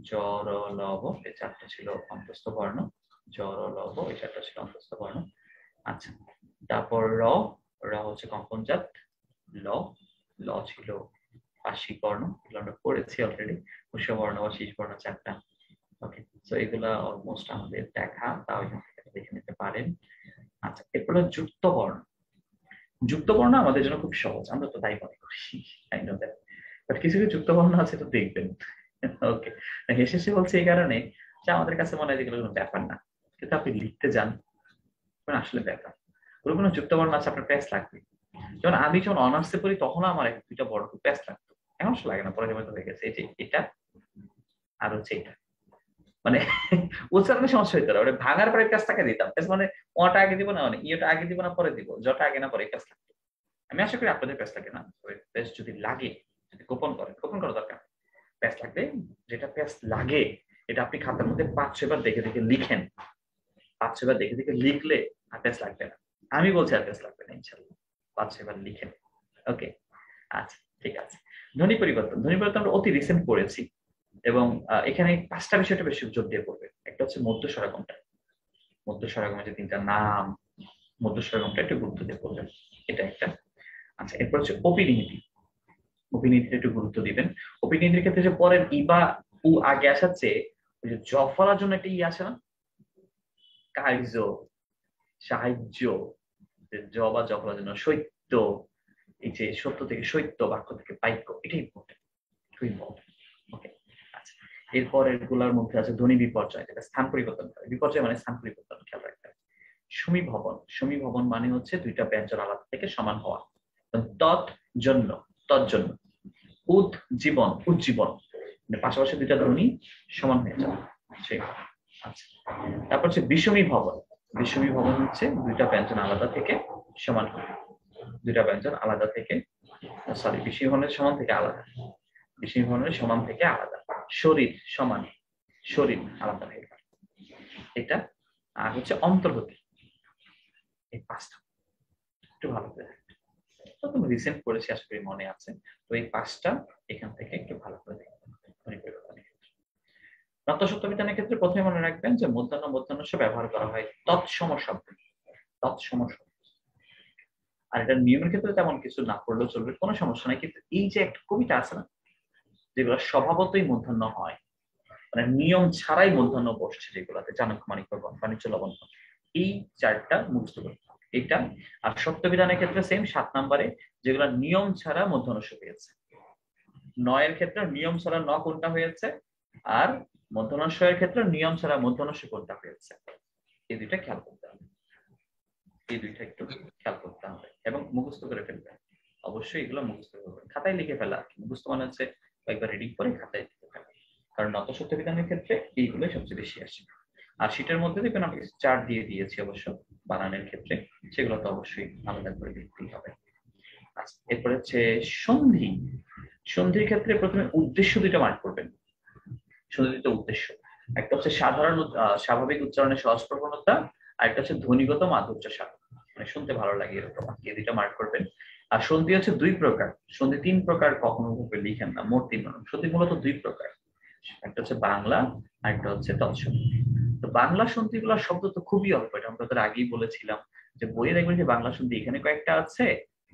S1: জর লব, এই 4টা ছিল অন্তস্থ বর্ণ। জর লব, এই 4টা ছিল অন্তস্থ বর্ণ। আচ্ছা, তারপর র, র হচ্ছে কম্পনজাত। ল, ল ছিল পার্শ্বিক বর্ণ, এগুলো আমরা পড়েছি অলরেডি। উৎস বর্ণ বা শীষ বর্ণ 4টা। ওকে, সো এগুলা অলমোস্ট আমাদের দেখা, তাও এখান থেকে দেখে নিতে পারেন। আচ্ছা, এরপরে যুক্ত বর্ণ। যুক্ত বর্ণ আমাদের জন্য খুব সহজ, আমরা তো তাই মনে করি, তাই না? বাট কিছু কিছু যুক্ত বর্ণ আছে, তো দেখবেন। ওকে, হেসে সে বলছে এই কারণে যে আমাদের কাছে মনে হয় যেগুলো কোনো ব্যাপার না, কিন্তু আপনি লিখতে যান, আসলে ব্যাপার। ওর কোনো যুক্ত বর্ণ আছে, আপনার প্যাচ লাগবে। যেমন আমি যখন অনার্সে পড়ি, তখন আমার 1-2টা বড় খুব প্যাচ লাগতো, এখন আসলে লাগে না, পরে যেমন হয়ে গেছে। এই যে এটা আর হচ্ছে এটা, মানে উচ্চারণের সমস্যা হইতো না, ওটা ভাঙার পরে প্যাচ টাকা দিতাম। প্যাচ মানে অটা আগে দিব না, মানে ইয়েটা আগে দিব না পরে দিব, জটা আগে না পরে প্যাচ লাগতো। আমি আশা করি আপনাদের প্যাচ লাগে না। প্যাচ যদি লাগে, যদি গোপন করে, গোপন করা দরকার, প্যাচ লাগবে। যেটা প্যাচ লাগে, এটা আপনি খাতার মধ্যে 5-6 বার দেখে দেখে লিখেন। 5-6 বার দেখে দেখে লিখলে আর প্যাচ লাগবে না। আমি বলছি আর প্যাচ লাগবে না, ইনশাল্লাহ। 5-6 বার লিখেন। ওকে, আচ্ছা, ঠিক আছে। ধ্বনি পরিবর্তন, ধ্বনি পরিবর্তন আমরা অতি রিসেন্ট পড়েছি, এবং এখানে 5টা বিষয়টা বেশি জোর দিয়ে পড়বে। একটা হচ্ছে মধ্য স্বরাগমটা, মধ্য স্বরাগমের যে 3টা নাম, মধ্য স্বরাগমটা একটু গুরুত্ব দিয়ে পড়বেন, এটা একটা। আচ্ছা, এরপর হচ্ছে অপিনিহিতি, অপিনিহিতিটা একটু গুরুত্ব দিবেন। অপিনিহিতির ক্ষেত্রে যে পরের ই বা উ আগে আসার চেয়ে ওই যে জ ফলার জন্য একটা ই আসে না, কার্য, সাহায্য, জ বা জ ফলার জন্য সত্য, এই যে সত্য থেকে সত্য, বাক্য থেকে বাক্য, এটা ইম্পর্টেন্ট, খুব ইম্পর্টেন্ট। ওকে, আচ্ছা, এরপর এগুলোর মধ্যে আছে ধ্বনি বিপর্যয়, যেটা স্থান পরিবর্তন করে। বিপর্যয় মানে স্থান পরিবর্তন, খেয়াল রাখতে হবে। সমীভবন, সমীভবন মানে হচ্ছে দুইটা ব্যঞ্জন আলাদা থেকে সমান হওয়া। তৎ জন্য, তৎজন্য। উজ্জীবন, উজ্জীবন মানে পাশাপাশি দুইটা ধ্বনি সমান হয়ে যাবে সেই। আচ্ছা, তারপর হচ্ছে বিষমী ভবন। বিষমী ভবন হচ্ছে দুইটা ব্যঞ্জন আলাদা থেকে সমান হবে, দুইটা ব্যঞ্জন আলাদা থেকে, সরি, বিষমী ভবনের সমান থেকে আলাদা, বিষমী ভবনের সমান থেকে আলাদা। শরীর, সমান, শরীর আলাদা হয়ে গেল এটা। আর হচ্ছে অন্তর্গতি। এই পাঁচটা একটু ভালো করে তুমি রিসেন্ট করেছি, আশা করি মনে আছে। তো এই পাঁচটা এখান থেকে একটু ভালো করে দেখতে হবে। নাট্যশব্দ বিধানের ক্ষেত্রে প্রথমে মনে রাখবেন যে মধ্যাহ্ন মধ্যাহ্নস্য ব্যবহার করা হয় তৎসম শব্দ, তৎসম শব্দ। আর এটা নিয়মের ক্ষেত্রে তেমন কিছু না পড়লেও চলবে, কোনো সমস্যা নাই। কিন্তু এই যে একটা কবিতা আছে না, যেগুলো স্বভাবতই মধ্যাহ্ন হয়, মানে নিয়ম ছাড়াই মধ্যাহ্ন বসছে, যেগুলোতে চাণক্য, মাণিক্য, বাণিজ্য, লবণ্য, এই চারটা মুখস্থ করতে হবে এটা। আর সত্য বিধানের ক্ষেত্রে সেম 7 নম্বরে, যেগুলো নিয়ম ছাড়া মধ্যাহ্নস্য হয়েছে। নয়ের ক্ষেত্রে নিয়ম ছাড়া ন কোনটা হয়েছে, আর মধ্যাহ্নস্যের ক্ষেত্রে নিয়ম ছাড়া মধ্যাহ্নস্য কোনটা হয়েছে, এই দুইটা খেয়াল করতে হবে। এই দুইটা একটু খেয়াল করতে হবে এবং মুখস্থ করে ফেলবে। অবশ্যই এগুলো মুখস্থ করবে, খাতায় লিখে ফেলা। মুখস্থ মানে হচ্ছে একবার রিডিং করে খাতায় লিখে ফেলা। কারণ নতসত্য বিধানের ক্ষেত্রে এইগুলো সবচেয়ে বেশি আসে। আর শীটের মধ্যে দেখবেন আমি চার্ট দিয়ে দিয়েছি অবশ্য বানানের ক্ষেত্রে, সেগুলো তো অবশ্যই আলাদা করে লিখতেই হবে। আচ্ছা, এরপরে হচ্ছে সন্ধি। সন্ধির ক্ষেত্রে প্রথমে উদ্দেশ্য দুইটা মার্ক করবেন। সন্ধি দুটো উদ্দেশ্য, একটা হচ্ছে সাধারণ স্বাভাবিক উচ্চারণের সহজ প্রবণতা, আর একটা হচ্ছে ধ্বনিগত মাধুর্য সাধন, মানে শুনতে ভালো লাগে এরকম। এই দুইটা মার্ক করবেন। আর সন্ধি হচ্ছে 2 প্রকার, সন্ধি 3 প্রকার কখনো ভাবে লিখেন না, মোট 3 প্রকার। সন্ধি মূলত 2 প্রকার, একটা হচ্ছে বাংলা আর একটা হচ্ছে তৎসন্ধি। তো বাংলা সন্ধিগুলো শব্দ তো খুবই অল্প, এটা আমরা তোর আগেই বলেছিলাম যে বইয়ে দেখবেন যে বাংলা সন্ধি এখানে কয়েকটা আছে,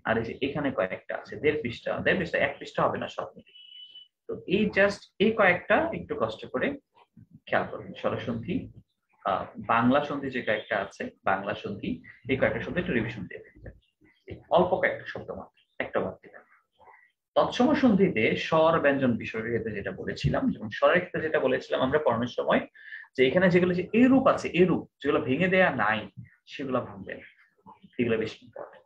S1: আর এই যে এখানে কয়েকটা আছে, 1.5 পৃষ্ঠা, 1.5 পৃষ্ঠা, 1 পৃষ্ঠা হবে না সব মিলিয়ে। তো এই জাস্ট এই কয়েকটা একটু কষ্ট করে খেয়াল করবেন। স্বরসন্ধি, বাংলা সন্ধি যে কয়েকটা আছে, বাংলা সন্ধি, এই কয়েকটা শব্দ একটু রিভিশন দিয়ে দেখবেন। অল্প কয়েকটা শব্দ মাত্র, একটা বাদ দিবেন। তৎসম সন্ধিতে স্বর ব্যঞ্জন বিষয়ের ক্ষেত্রে যেটা বলেছিলাম, এবং স্বরের ক্ষেত্রে যেটা বলেছিলাম আমরা পড়ানোর সময়, যে এখানে যেগুলো যে এরূপ আছে, এরূপ যেগুলো ভেঙে দেয়া নাই, সেগুলো ভাঙবেন, এগুলো বেশি ইম্পর্টেন্ট।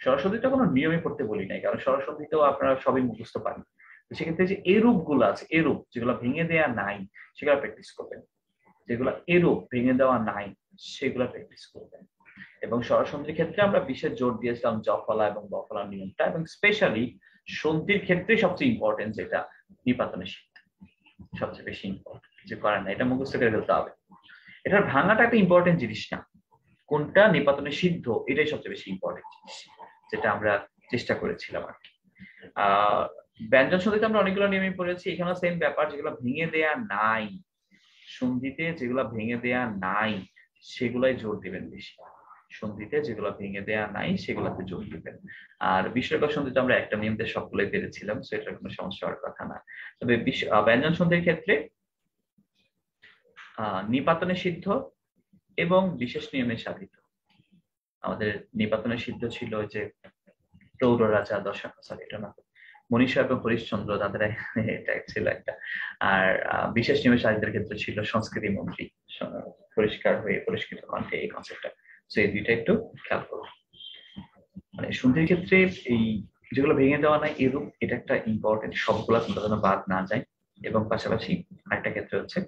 S1: স্বরসন্ধিটা কোনো নিয়মে পড়তে বলি নাই, কারণ স্বরসন্ধিতেও আপনারা সবই মুখস্থ পারেন। সেক্ষেত্রে যে এরূপ গুলো আছে, এরূপ যেগুলো ভেঙে দেয়া নাই, সেগুলো প্র্যাকটিস করবেন। যেগুলো এরূপ ভেঙে দেওয়া নাই, সেগুলো প্র্যাকটিস করবেন। এবং স্বরসন্ধির ক্ষেত্রে আমরা বিশেষ জোর দিয়েছিলাম জফলা এবং বফলার নিয়মটা, এবং স্পেশালি সন্ধির ক্ষেত্রে সবচেয়ে ইম্পর্টেন্ট যেটা নিপাতনের সিদ্ধ, সবচেয়ে বেশি ইম্পর্টেন্ট। কিছু করার না, এটা মুখস্থ করে ফেলতে হবে। এটার ভাঙাটা একটা ইম্পর্টেন্ট জিনিস না, কোনটা নিপাতনের সিদ্ধ এটাই সবচেয়ে বেশি ইম্পর্টেন্ট জিনিস, যেটা আমরা চেষ্টা করেছিলাম আর কি। ব্যঞ্জন সন্ধিতে আমরা অনেকগুলো নিয়মই পড়েছি, এখানেও সেম ব্যাপার, যেগুলো ভেঙে দেয়া নাই, সন্ধিতে যেগুলো ভেঙে দেয়া নাই সেগুলাই জোর দিবেন বেশি। সন্ধিতে যেগুলো ভেঙে দেয়া নাই সেগুলোতে জোর দিবেন। আর বিষয়কর সন্ধিতে আমরা একটা নিয়মতে সবগুলোই পেরেছিলাম, সেটার কোনো সমস্যা হওয়ার কথা না। তবে ব্যঞ্জন সন্ধির ক্ষেত্রে নিপাতনে সিদ্ধ এবং বিশেষ নিয়মে সাধিত। আমাদের নিপাতনে সিদ্ধ ছিল যে প্রৌঢ় রাজা সরি এটা না, মনীষা এবং হরিশ্চন্দ্র, তাদের এটা ছিল একটা। আর বিশেষ নিয়মে সাহিত্যের ক্ষেত্রে ছিল সংস্কৃতি মন্ত্রী, পরিষ্কার হয়ে পরিষ্কৃত কণ্ঠে, এই কনসেপ্টটা। তো এই দুইটা একটু খেয়াল করুন। মানে সন্ধির ক্ষেত্রে এই যেগুলো ভেঙে দেওয়া নাই এরূপ, এটা একটা ইম্পর্টেন্ট, সবগুলা কোনটা যেন বাদ না যায়। এবং পাশাপাশি আরেকটা ক্ষেত্রে হচ্ছে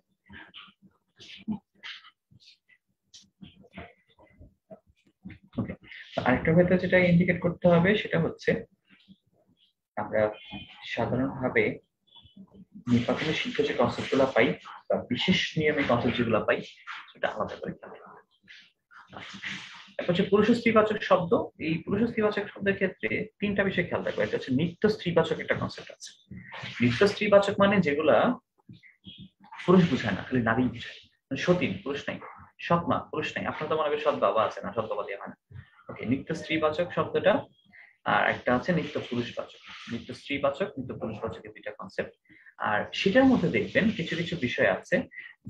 S1: আরেকটা ক্ষেত্রে যেটা ইন্ডিকেট করতে হবে সেটা হচ্ছে আমরা সাধারণভাবে নিপাতনের সিদ্ধ যে কনসেপ্ট গুলা পাই বা বিশেষ নিয়মে কনসেপ্ট যেগুলো পাই, সেটা আলাদা করে খেয়াল করতে হবে। একটা হচ্ছে পুরুষ স্ত্রীবাচক শব্দ। এই পুরুষ স্ত্রীবাচক শব্দের ক্ষেত্রে 3টা বিষয় খেয়াল রাখবো। একটা হচ্ছে নিত্য স্ত্রীবাচক একটা কনসেপ্ট আছে। নিত্য স্ত্রীবাচক মানে যেগুলা পুরুষ বুঝায় না, খালি নারী বুঝায়। সতী পুরুষ নাই, সৎ মা পুরুষ নাই, আপনার তো মনে করেন সৎ বাবা আছে না, সৎ বাবা দিয়ে হয় না। ওকে, নিত্য স্ত্রীবাচক শব্দটা। আর একটা আছে নিত্য পুরুষবাচক। নিত্য স্ত্রীবাচক, নিত্য পুরুষবাচক, এই 2টা কনসেপ্ট। আর সেটার মধ্যে দেখবেন কিছু কিছু বিষয় আছে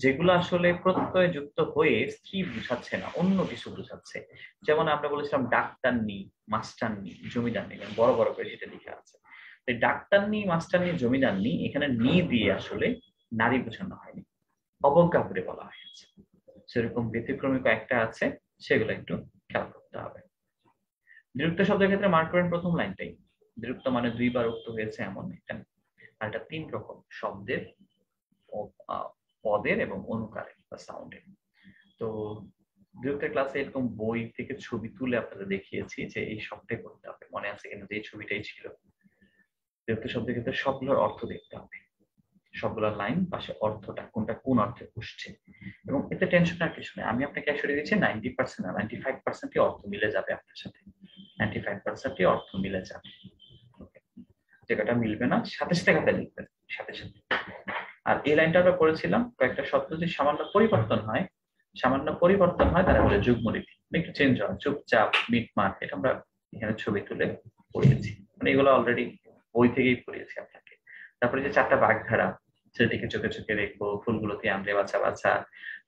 S1: যেগুলো আসলে প্রত্যয় যুক্ত হয়ে স্ত্রী বুঝাচ্ছে না, অন্য কিছু বুঝাচ্ছে। যেমন আমরা বলেছিলাম ডাক্তারনি, মাস্টারনি, জমিদারনি, বড় বড় করে সেটা লেখা আছে। ডাক্তারনি, মাস্টারনি, জমিদারনি, এখানে নি দিয়ে আসলে নারী বোঝানো হয়নি, অবজ্ঞা করে বলা হয়েছে। সেরকম ব্যতিক্রমী কয়েকটা আছে, সেগুলো একটু খেয়াল করতে হবে। বিরক্ত শব্দের ক্ষেত্রে মার্ক করেন প্রথম লাইনটাই। বিরক্ত মানে দুইবার উক্ত হয়েছে এমন একটা, আর এটা 3 রকম শব্দের, পদের এবং অনুকারের বা সাউন্ডের। তো বিরক্তের ক্লাসে এরকম বই থেকে ছবি তুলে আপনাদের দেখিয়েছি যে এই শব্দে করতে হবে, মনে আছে কিনা যে এই ছবিটাই ছিল। বিরক্ত শব্দের ক্ষেত্রে সবগুলোর অর্থ দেখতে হবে, সবগুলোর লাইন পাশে অর্থটা কোনটা কোন অর্থে বসছে, এবং এতে টেনশন আর কিছু নেই। আমি আপনাকে অ্যাসিওর দিচ্ছি 90% না 95% অর্থ মিলে যাবে আপনার সাথে, 95% অর্থ মিলে যাবে। যেটা মিলবে না সাথে সাথে খাতা লিখবেন, সাথে সাথে। আর এই লাইনটা আমরা পড়েছিলাম, কয়েকটা শব্দ যে সামান্য পরিবর্তন হয়, সামান্য পরিবর্তন হয় তারা বলে যুগ্ম রীতি, একটু চেঞ্জ হয়, চুপচাপ, মিটমাট, এটা আমরা এখানে ছবি তুলে পড়িয়েছি, মানে এগুলো অলরেডি বই থেকেই পড়িয়েছি আপনাকে। তারপরে যে 4টা বাগধারা, ছেলেটিকে চোখে চোখে রেখো, ফুলগুলোতে আন্দ্রে বাছা বাছা,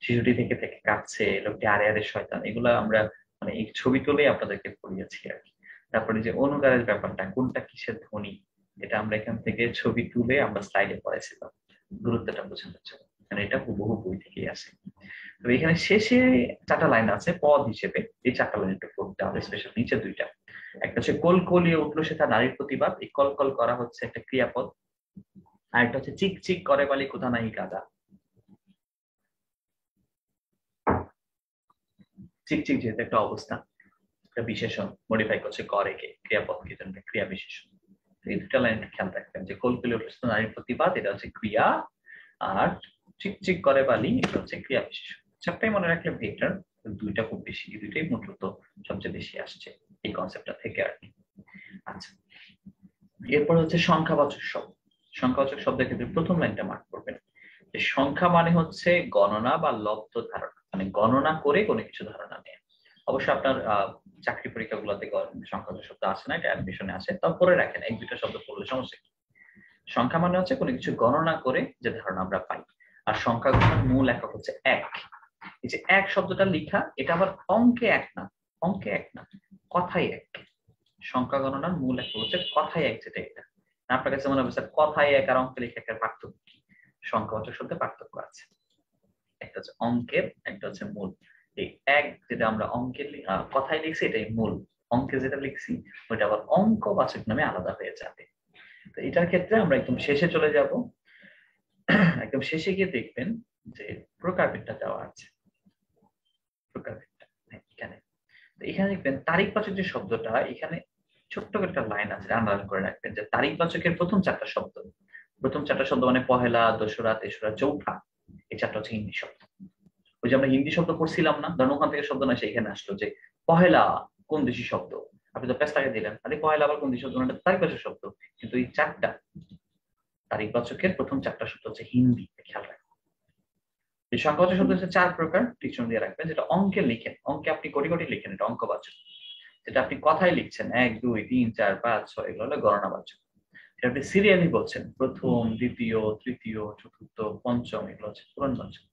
S1: শিশুটি থেকে থেকে কাঁদছে, লোকটি আরে আরে শয়তান, এগুলো আমরা মানে এই ছবি তুলেই আপনাদেরকে পড়িয়েছি আর কি। তারপরে যে অনুকারের ব্যাপারটা, কোনটা কিসের ধ্বনি, এটা আমরা এখান থেকে ছবি তুলে আমরা স্লাইডে পড়াইছিলাম গুরুত্বটা বোঝানোর জন্য, মানে এটা হুবহু বই থেকেই আসে। তো এখানে শেষে 4টা লাইন আছে পদ হিসেবে, এই 4টা লাইন একটু পড়তে হবে, স্পেশাল নিচে 2টা। একটা হচ্ছে কোল কলিয়ে উঠলো সে তার নারীর প্রতিবাদ, এই কল কল করা হচ্ছে একটা ক্রিয়াপদ। আর একটা হচ্ছে চিক চিক করে বালি কোথা নাই গাদা, চিক চিক যেহেতু একটা অবস্থা, একটা বিশেষণ মডিফাই করছে করে কে, ক্রিয়াপদ কি জন্য ক্রিয়া বিশেষণ। এই 2টা লাইন খেয়াল রাখবেন যে কোল কলিয়ে উঠলো সে তার নারীর প্রতিবাদ, এটা হচ্ছে ক্রিয়া, আর চিক চিক করে বালি এটা হচ্ছে ক্রিয়া বিশেষণ। 4টাই মনে রাখলে বেটার, 2টা খুব বেশি, এই 2টাই মূলত সবচেয়ে বেশি আসছে এই কনসেপ্টটা থেকে আর কি। আচ্ছা, এরপর হচ্ছে সংখ্যাবাচক শব্দ। সংখ্যাবাচক শব্দের ক্ষেত্রে প্রথম লাইনটা মার্ক করবেন যে সংখ্যা মানে হচ্ছে গণনা বা লব্ধ ধারণা, মানে গণনা করে কোনো কিছু ধারণা নেয়। অবশ্য আপনার চাকরি পরীক্ষাগুলোতে সংখ্যাবাচক শব্দ আসে না, এটা অ্যাডমিশনে আসে, তারপরে রাখেন 1-2টা শব্দ পড়লে সমস্যা কি। সংখ্যা মানে হচ্ছে কোনো কিছু গণনা করে যে ধারণা আমরা পাই, আর সংখ্যা গণনার মূল একক হচ্ছে 1। এই যে 1 শব্দটা লিখা, এটা আবার অঙ্কে 1 না, অঙ্কে 1 না, কথায় 1। সংখ্যা গণনার মূল একক হচ্ছে কথায় 1, যেটা এটা। আপনার কাছে মনে হবে স্যার কথায় 1 আর অঙ্কে লেখা একটা পার্থক্য কি? সংখ্যাবাচক শব্দে পার্থক্য আছে, একটা হচ্ছে অঙ্কের, একটা হচ্ছে মূল। এই 1 যেটা আমরা অঙ্কের কথায় লিখছি এটাই মূল, অঙ্কে যেটা লিখছি ওইটা আবার অঙ্কবাচক নামে আলাদা হয়ে যাবে। তো এটার ক্ষেত্রে আমরা একদম শেষে চলে যাব, একদম শেষে গিয়ে দেখবেন যে প্রকারভেদটা দেওয়া আছে, প্রকারভেদটা এখানে। তো এখানে দেখবেন তারিখবাচক যে শব্দটা, এখানে ছোট্ট করে একটা লাইন আছে, আন্ডারলাইন করে রাখবেন যে তারিখবাচকের প্রথম 4টা শব্দ, প্রথম 4টা শব্দ মানে পহেলা, দোসরা, তেসরা, চৌঠা, এই 4টা হচ্ছে হিন্দি শব্দ। ওই যে আমরা হিন্দি শব্দ পড়ছিলাম না, ধরেন ওখান থেকে শব্দ না সেইখানে আসলো যে পহেলা কোন দেশি শব্দ, আপনি তো পেস্তাকে দিলেন, আরে পহেলা আবার কোন দেশি শব্দ, মানে তারিখবাচক শব্দ। কিন্তু এই 4টা তারিখবাচকের প্রথম 4টা শব্দ হচ্ছে হিন্দি, খেয়াল রাখবেন। এই সংখ্যাবাচক শব্দ হচ্ছে 4 প্রকার, টিকশন দিয়ে রাখবেন। যেটা অঙ্কে লিখেন, অঙ্কে আপনি কোটি কোটি লিখেন, এটা অঙ্কবাচক। যেটা আপনি কথায় লিখছেন 1 2 3 4 5 6, এগুলো হলো গণনাবাচক। যেটা আপনি সিরিয়ালি বলছেন প্রথম, দ্বিতীয়, তৃতীয়, চতুর্থ, পঞ্চম, এগুলো হচ্ছে পূরণবাচক।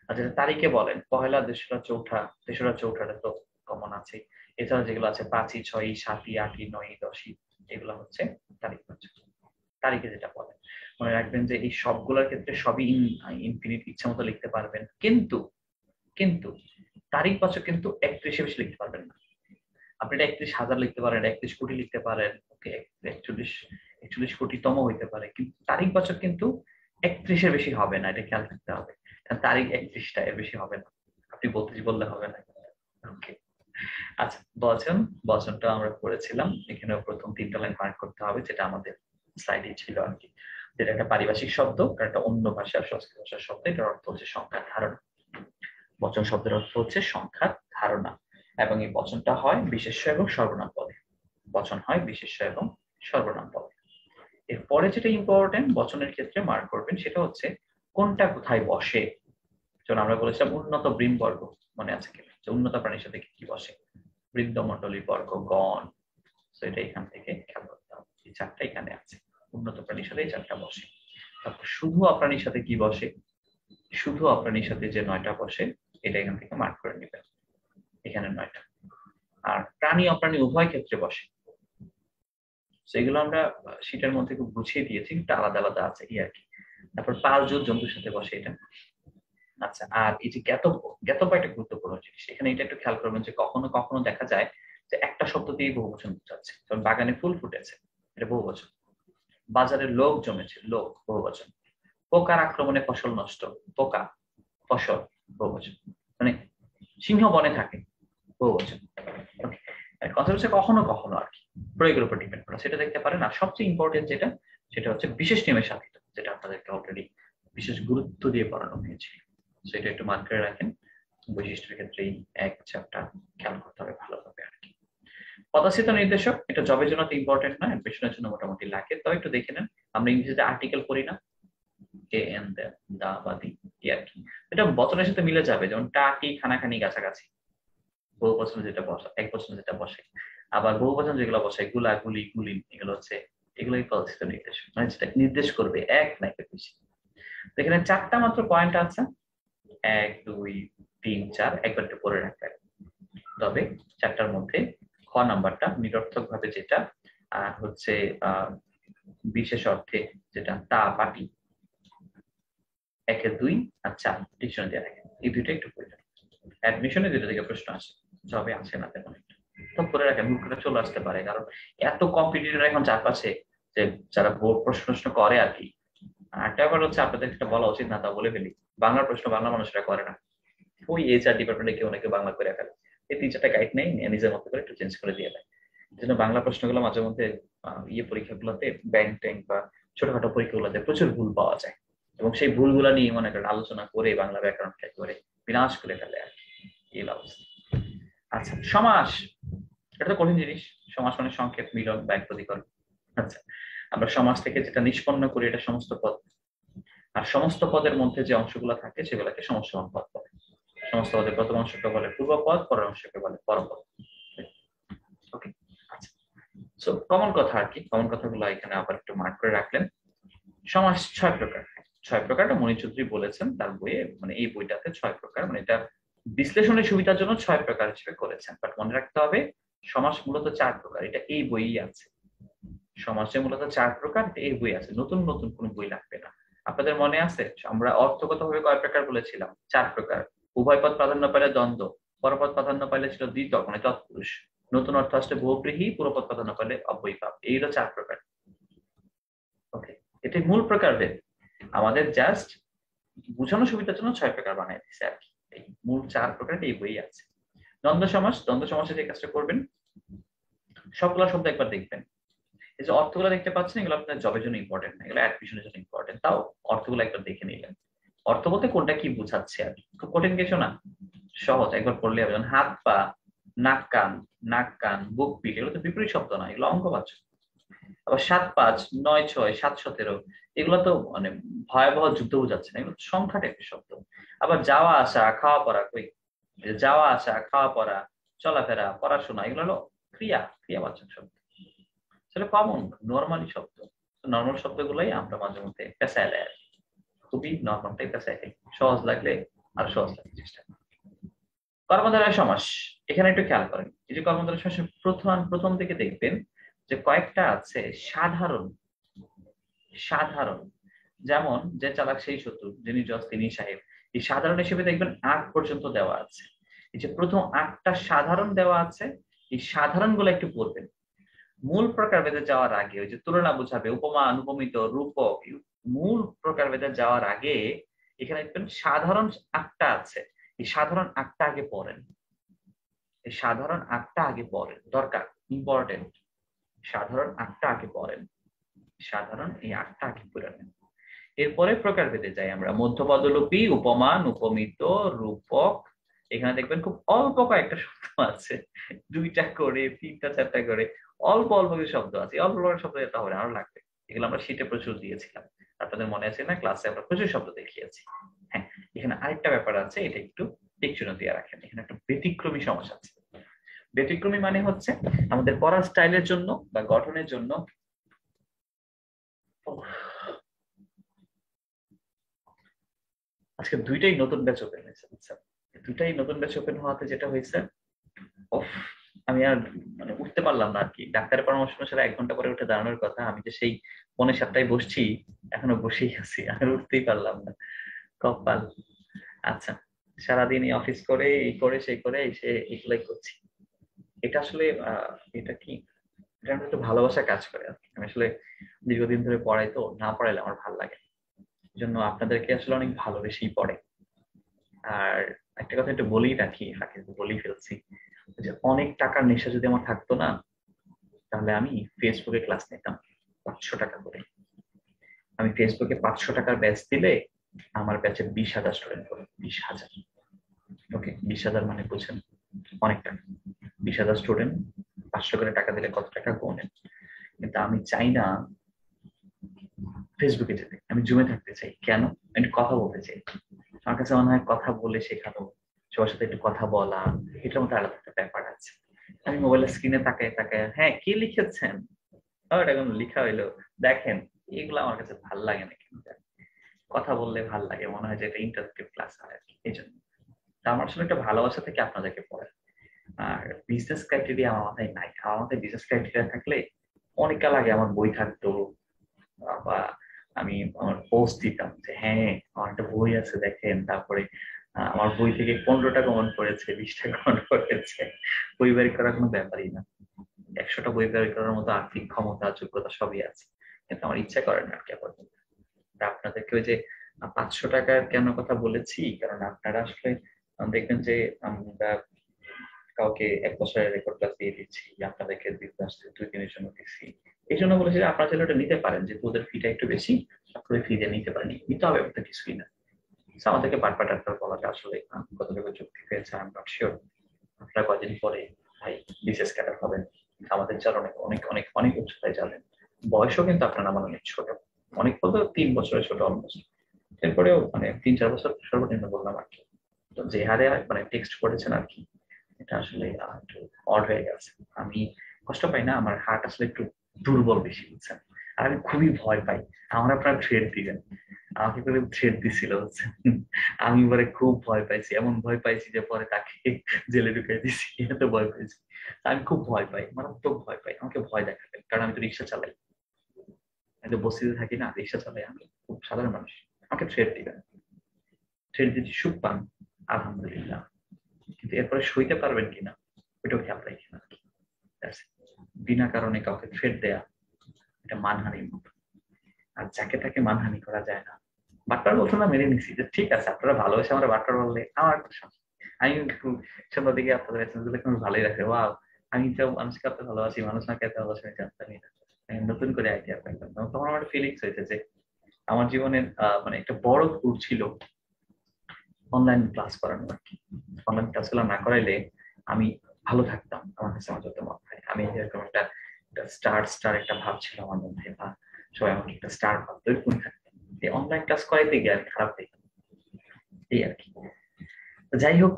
S1: আর যেটা তারিখে বলেন পহেলা, দোসরা, চৌঠা, তেসরা, চৌঠাটা তো কমন আছে, এছাড়া যেগুলো আছে 5ই, 6ই, 7ই, 8ই, 9ই, 10ই, এগুলো হচ্ছে তারিখবাচক। তারিখে যেটা বলেন মনে রাখবেন যে এই সবগুলোর ক্ষেত্রে সবই ইনফিনিট, ইচ্ছা মতো লিখতে পারবেন, কিন্তু কিন্তু তারিখবাচক কিন্তু 31-এ বেশি লিখতে পারবেন না। আপনি এটা 31,000 লিখতে পারেন, 31 কোটি লিখতে পারেন, ওকে 41 কোটিতম হইতে পারে, কিন্তু তারিখবাচক কিন্তু 31-এর বেশি হবে না, এটা খেয়াল রাখতে হবে। কারণ তারিখ 31টা, এর বেশি হবে না। আপনি 32 বললে হবে না। ওকে, আচ্ছা, বচন, বচনটা আমরা পড়েছিলাম, এখানে প্রথম 3টা লাইন মার্ক করতে হবে, যেটা আমাদের স্লাইডে ছিল আর কি। যেটা একটা পারিভাষিক শব্দ, কারণ একটা অন্য ভাষার সংস্কৃত ভাষার শব্দ, এটার অর্থ হচ্ছে সংখ্যার ধারণা। বচন শব্দের অর্থ হচ্ছে সংখ্যার ধারণা, এবং এই বচনটা হয় বিশেষ্য এবং সর্বনাম পদে। বচন হয় বিশেষ্য এবং সর্বনাম পদে। এরপরে যেটা ইম্পর্টেন্ট বচনের ক্ষেত্রে মার্ক করবেন, সেটা হচ্ছে কোনটা কোথায় বসে। যেমন আমরা বলেছিলাম উন্নত বৃণবর্গ, মনে আছে কিনা, যে উন্নত প্রাণীর সাথে কি বসে, বৃদ্ধমণ্ডলী, বর্গ, গণ। তো এটা এখান থেকে খেয়াল করতে হবে, এই 4টা এখানে আছে, উন্নত প্রাণীর সাথে এই 4টা বসে। তারপর শুধু অপ্রাণীর সাথে কি বসে, শুধু অপ্রাণীর সাথে যে 9টা বসে, এটা এখান থেকে মার্ক করে নেবেন, এখানে 9টা। আর প্রাণী অপ্রাণী উভয় ক্ষেত্রে বসে, সেগুলো আমরা শীটের মধ্যে খুব গুছিয়ে দিয়েছি, একটু আলাদা আলাদা আছে এই আর কি। তারপর পালজ জন্তুর সাথে বসে এটা। আচ্ছা, আর এই যে জ্ঞাতব্য একটা গুরুত্বপূর্ণ জিনিস, এখানে এটা একটু খেয়াল করবেন যে কখনো কখনো দেখা যায় যে একটা শব্দ দিয়ে বহুবচন বোঝাচ্ছে, যেমন বাগানে ফুল ফুটেছে, এটা বহুবচন। বাজারে লোক জমেছে, লোক বহুবচন। পোকার আক্রমণে ফসল নষ্ট, পোকা, ফসল বহুবচন। মানে সিংহ বনে থাকে, বহুবচন। কথা হচ্ছে কখনো কখনো আর কি প্রয়োগের উপর ডিপেন্ড করে সেটা দেখতে পারেন। আর সবচেয়ে ইম্পর্টেন্ট যেটা, সেটা হচ্ছে বিশেষ নিয়মের সাধিত, যেটা আপনাদেরকে অলরেডি বিশেষ গুরুত্ব দিয়ে পড়ানো হয়েছিল, সেটা একটু মার্ক করে রাখেন। বৈশিষ্ট্যের ক্ষেত্রে এই এক চারটা খেয়াল করতে হবে ভালোভাবে আর কি। পদাশ্রিত নির্দেশক, এটা জবের জন্য তো ইম্পর্টেন্ট না, পেশনের জন্য মোটামুটি লাগে, তবে একটু দেখে নেন। আমরা ইংরেজিতে আর্টিকেল পড়ি না, কে এন দা বা দি, আর কি এটা বচনের সাথে মিলে যাবে, যেমন টাকি, খানাখানি, গাছাগাছি। বহু বচন যেটা বসে, এক বচন যেটা বসে। আবার বহু বচন যেগুলো বসে, গুলা, গুলি, গুলিন, এগুলো হচ্ছে এগুলোই পদার্থিত নির্দেশ, মানে যেটা নির্দেশ করবে এক না একের বেশি। এখানে চারটা মাত্র পয়েন্ট আছে, 1 2 3 4, একবার একটু পরে রাখবেন। তবে চারটার মধ্যে খ নাম্বারটা নিরর্থক ভাবে যেটা হচ্ছে বিশেষ অর্থে যেটা তা, পাটি, 1 2 আর 4 ডিকশনারি দিয়ে রাখেন। এই দুইটা একটু প্রয়োজন। অ্যাডমিশনে দুটো থেকে প্রশ্ন আসে, জবে আসে না তেমন একটা, তো করে রাখেন, হুট করে চলে আসতে পারে, কারণ এত কম্পিটিটর এখন চারপাশে, যে যারা বোর্ড প্রশ্ন করে আর কি। একটা ব্যাপার হচ্ছে, আপনাদের একটা বলা উচিত না, তা বলে ফেলি, বাংলার প্রশ্ন বাংলা মানুষরা করে না, ওই এইচআর ডিপার্টমেন্টে কেউ নাকি বাংলা করে ফেলে, এই 3-4টা গাইড নেই, নিজের মতো করে একটু চেঞ্জ করে দিয়ে দেয়। এই জন্য বাংলা প্রশ্নগুলো মাঝে মধ্যে পরীক্ষাগুলোতে, ব্যাংক ট্যাঙ্ক বা ছোটখাটো পরীক্ষাগুলোতে প্রচুর ভুল পাওয়া যায়, এবং সেই ভুলগুলো নিয়ে মনে করেন আলোচনা করে বাংলা ব্যাকরণকে করে বিনাশ করে ফেলে আর কি, এই অবস্থা। আচ্ছা, সমাস, এটা তো কঠিন জিনিস। সমাস মানে সংক্ষেপ, মিলন বা এক প্রতিকরণ। আচ্ছা, আমরা সমাজ থেকে যেটা নিষ্পন্ন করি এটা সমস্ত পদ, আর সমস্ত পদের মধ্যে যে অংশগুলো থাকে সেগুলোকে সমস্যমান পদ বলে। সমস্ত পদের প্রথম অংশকে বলে পূর্বপদ, পরের অংশকে বলে পরপদ। ওকে, আচ্ছা, সো কমন কথা আর কি, কমন কথাগুলো এখানে আবার একটু মার্ক করে রাখলেন। সমাস 6 প্রকার, 6 প্রকারটা মণি চৌধুরী বলেছেন তার বইয়ে, মানে এই বইটাতে 6 প্রকার, মানে এটা বিশ্লেষণের সুবিধার জন্য 6 প্রকার হিসেবে করেছেন, বাট মনে রাখতে হবে সমাস মূলত 4 প্রকার, এটা এই বইই আছে। সমাসে মূলত 4 প্রকার, এই বই আছে, নতুন নতুন কোন বই লাগবে না। আপনাদের মনে আছে আমরা অর্থগতভাবে কয় প্রকার বলেছিলাম? 4 প্রকার। উভয় পদ প্রাধান্য পাইলে দ্বন্দ্ব, পরপদ প্রাধান্য পাইলে ছিল দ্বিতক মানে তৎপুরুষ, নতুন অর্থ আসলে বহুব্রীহি, পুরোপদ প্রাধান্য পাইলে অব্যয়ীভাব। এই হলো 4 প্রকার। ওকে, এটাই মূল প্রকার ভেদ, আমাদের জাস্ট বুঝানোর সুবিধার জন্য 6 প্রকার বানাই দিচ্ছে আর কি। এই মূল 4 প্রকার এই বই আছে। দ্বন্দ্ব সমাস, দ্বন্দ্ব সমাসে যে কাজটা করবেন, সবগুলো শব্দ একবার দেখবেন। এই যে অর্থগুলো দেখতে পাচ্ছেন, এগুলো আপনার জবের জন্য ইম্পর্টেন্ট না, এগুলো অ্যাডমিশনের জন্য ইম্পর্টেন্ট, তাও অর্থগুলো একবার দেখে নিলেন। অর্থ বলতে কোনটা কি বুঝাচ্ছে আর কি, খুব কঠিন কিছু না, সহজ, একবার পড়লে হবে। যেমন হাত পা, নাক কান, নাক কান, বুক পিঠ, এগুলো তো বিপরীত শব্দ না, এগুলো অঙ্গবাচক। আবার 7 5 9 6 7 17, এগুলো তো মানে ভয়াবহ যুদ্ধ বোঝাচ্ছে না, এগুলো সংখ্যা টাইপের শব্দ। আবার যাওয়া আসা, খাওয়া পড়া, কই যাওয়া আসা, খাওয়া পড়া, চলাফেরা, পড়াশোনা, এগুলো হলো ক্রিয়াবাচক শব্দ, সেটা কমন নর্মালি শব্দ। নর্মাল শব্দগুলোই আমরা মাঝে মধ্যে পেঁচায় দেয় আর কি। খুবই নর্মালটাই পেঁচায় দেয়, সহজ লাগলে আর সহজ লাগতে চেষ্টা করি। কর্মধারয় সমাস, এখানে একটু খেয়াল করেন, এই যে কর্মধারয় সমাসের প্রথম থেকে দেখবেন যে কয়েকটা আছে সাধারণ। সাধারণ, যেমন যে চালাক সেই শত্রু, যিনি জজ তিনি সাহেব, এই সাধারণ হিসেবে দেখবেন 8 পর্যন্ত দেওয়া আছে। এই যে প্রথম 8টা সাধারণ দেওয়া আছে, এই সাধারণ গুলো একটু পড়বেন। মূল প্রকার ভেদে যাওয়ার আগে, ওই যে তুলনা বোঝাবে, উপমা, অনুপমিত, রূপক, মূল প্রকার ভেদে যাওয়ার আগে এখানে দেখবেন সাধারণ 8টা আছে, এই সাধারণ 8টা আগে পড়েন। এই সাধারণ 8টা আগে পড়েন, দরকার, ইম্পর্টেন্ট। সাধারণ 8টা আগে পড়েন, সাধারণ এই 8টা আগে পড়ে নেন। এরপরে প্রকার ভেদে যাই আমরা, মধ্যপদলোপী, উপমান, উপমিত, রূপক। এখানে দেখবেন খুব অল্প কয়েকটা শব্দ আছে, 2টা করে 3টা 4টা করে, অল্প অল্প কিছু শব্দ আছে। অল্প অল্প শব্দ যেতে হবে, আরো লাগবে। এগুলো আমরা শীটে প্রচুর দিয়েছিলাম, আপনাদের মনে আছে না? ক্লাসে আমরা প্রচুর শব্দ দেখিয়েছি। হ্যাঁ, এখানে আরেকটা ব্যাপার আছে, এটা একটু ডিকশনারি দিয়ে রাখেন। এখানে একটা ব্যতিক্রমী সমস্যা আছে। ব্যতিক্রমী মানে হচ্ছে আমাদের পড়ার স্টাইলের জন্য বা গঠনের জন্য, আজকে দুইটাই নতুন ব্যাচ ওপেন হয়েছে। আচ্ছা, দুইটাই নতুন ব্যাচ ওপেন হওয়াতে যেটা হয়েছে, আমি আর মানে উঠতে পারলাম না আর কি। ডাক্তারের পরামর্শ অনুসারে 1 ঘন্টা পরে উঠে দাঁড়ানোর কথা, আমি যে সেই 6:45 বসছি, এখনো বসেই আছি, আর উঠতেই পারলাম না। কপাল। আচ্ছা, সারাদিন এই অফিস করে এই করে সেই করে এসে এগুলাই করছি। এটা আসলে এটা কি, এটা আমার একটু ভালোবাসা কাজ করে আর কি। আমি আসলে দীর্ঘদিন ধরে পড়াই, তো না পড়াইলে আমার ভালো লাগে না। এই জন্য আপনাদেরকে আসলে অনেক ভালোবেসেই পড়ে। আর একটা কথা একটু বলেই রাখি, ফাঁকে বলেই ফেলছি, যে অনেক টাকার নেশা যদি আমার থাকতো না, তাহলে আমি ফেসবুকে ক্লাস নিতাম 500 টাকা করে। আমি ফেসবুকে 500 টাকার ব্যাচ দিলে আমার ব্যাচে 20,000 স্টুডেন্ট করে। 20,000। ওকে, 20,000 মানে বুঝছেন, অনেক টাকা। 20,000 স্টুডেন্ট, 500 করে টাকা দিলে কত টাকা গোনেন। কিন্তু আমি চাই না ফেসবুকে যেতে, আমি জুমে থাকতে চাই। কেন? আমি একটু কথা বলতে চাই। আমার কাছে মনে হয় কথা বলে শেখানো, সবার সাথে একটু কথা বলা, এটার মধ্যে আলাদা একটা ব্যাপার আছে। আমি মোবাইলের স্ক্রিনে তাকায় তাকায়, হ্যাঁ কি লিখেছেন, এটা কোনো লিখা হইলো, দেখেন, এগুলো আমার কাছে ভাল লাগে না। কিন্তু কথা বললে ভাল লাগে, মনে হয় যে এটা ইন্টারেক্টিভ ক্লাস হয় আর কি। এই জন্য তা আমার আসলে একটা ভালোবাসা থেকে আপনাদেরকে পড়ে। আর বিজনেস ক্রাইটেরিয়া আমার মাথায় নাই। আমার মাথায় বিজনেস ক্রাইটেরিয়া থাকলে অনেক কাল আগে আমার বই থাকতো, বা আমি আমার পোস্ট দিতাম যে হ্যাঁ আমার একটা বই আছে দেখেন, তারপরে আমার বই থেকে 15টা কমেন্ট করেছে, 20টা কমেন্ট করেছে। বই বের করার কোনো ব্যাপারই না। 100টা বই বের করার মতো আর্থিক ক্ষমতা যোগ্যতা সবই আছে, কিন্তু আমার ইচ্ছা করে না আর কি আপাতত। তা আপনাদেরকে ওই যে 500 টাকার কেন কথা বলেছি, কারণ আপনারা আসলে দেখবেন যে আমরা কাউকে 1 বছরের রেকর্ড ক্লাস দিয়ে দিচ্ছি, আপনাদেরকে দিতে আসছে 2 দিনের জন্য দিচ্ছি। এই জন্য বলেছি যে আপনারা চাইলে ওটা নিতে পারেন, যে ওদের ফিটা একটু বেশি, আপনারা ফি দিয়ে নিতে পারেন, নিতে হবে ওটা কিছুই না। So, আমাদেরকে বাটপাট ডাক্তার বলাটা আসলে কতটুকু যুক্তি হয়েছে আমি নট শিওর। আপনারা কয়দিন পরে ভাই বিশেষ ক্যাডার হবেন, আমাদের যারা অনেক অনেক অনেক অনেক উচ্চতায় যাবেন। বয়সও কিন্তু আপনার আমার অনেক ছোট, অনেক বলতে 3 বছরের ছোট অলমোস্ট। এরপরেও মানে 3-4 বছর সর্বনিম্ন বললাম আর কি। তো যে হারে মানে টেক্সট করেছেন আর কি, এটা আসলে একটু অড হয়ে গেছে। আমি কষ্ট পাই না, আমার হার্ট আসলে একটু দুর্বল বেশি, বুঝছেন। আর আমি খুবই ভয় পাই। আমার আপনার থ্রেড দিবেন, আমাকে করে থ্রেড দিছিল হচ্ছে, আমি পরে খুব ভয় পাইছি, এমন ভয় পাইছি যে পরে তাকে জেলে ঢুকাই দিছি, এত ভয় পাইছি। আমি খুব ভয় পাই, মারাত্মক ভয় পাই। আমাকে ভয় দেখাবেন, কারণ আমি তো রিক্সা চালাই, আমি তো বস্তিতে থাকি না, রিক্সা চালাই, আমি খুব সাধারণ মানুষ। আমাকে থ্রেড দিবেন, থ্রেড দিচ্ছি সুখ পান, আলহামদুলিল্লাহ। কিন্তু এরপরে সইতে পারবেন কিনা ওইটাও খেয়াল রাখি না। বিনা কারণে কাউকে থ্রেট দেয়া, এটা মানহানির মতো। আর যাকে তাকে মানহানি করা যায় না। বাট্টার বলছো না, মেনে নিচ্ছি যে ঠিক আছে, আপনারা ভালোবাসে আমার বাট্টার বললে আমার তো সমস্যা নেই। আমি খুব সন্ধ্যার দিকে আপনাদের এসএমএস গুলো খুব ভালোই রাখে, ওয়াও, আমি তো মানুষকে এত ভালোবাসি, মানুষ না এত ভালোবাসি আমি জানতামই না। আমি নতুন করে আইডিয়া পাইলাম, তখন আমার ফিলিংস হয়েছে যে আমার জীবনের মানে একটা বড় ভুল ছিল অনলাইন ক্লাস করানো আর কি। অনলাইন ক্লাস গুলো না করাইলে আমি ভালো থাকতাম, আমার কাছে আমার যত মনে হয়। আমি এরকম একটা স্টার স্টার একটা ভাব ছিল আমার মধ্যে, বা সবাই আমাকে একটা স্টার ভাবতো, এরকম থাকতাম। এই অনলাইন ক্লাস করাইতে গিয়ে আমি খারাপ হয়ে গেলাম, এই আর কি। তো যাই হোক,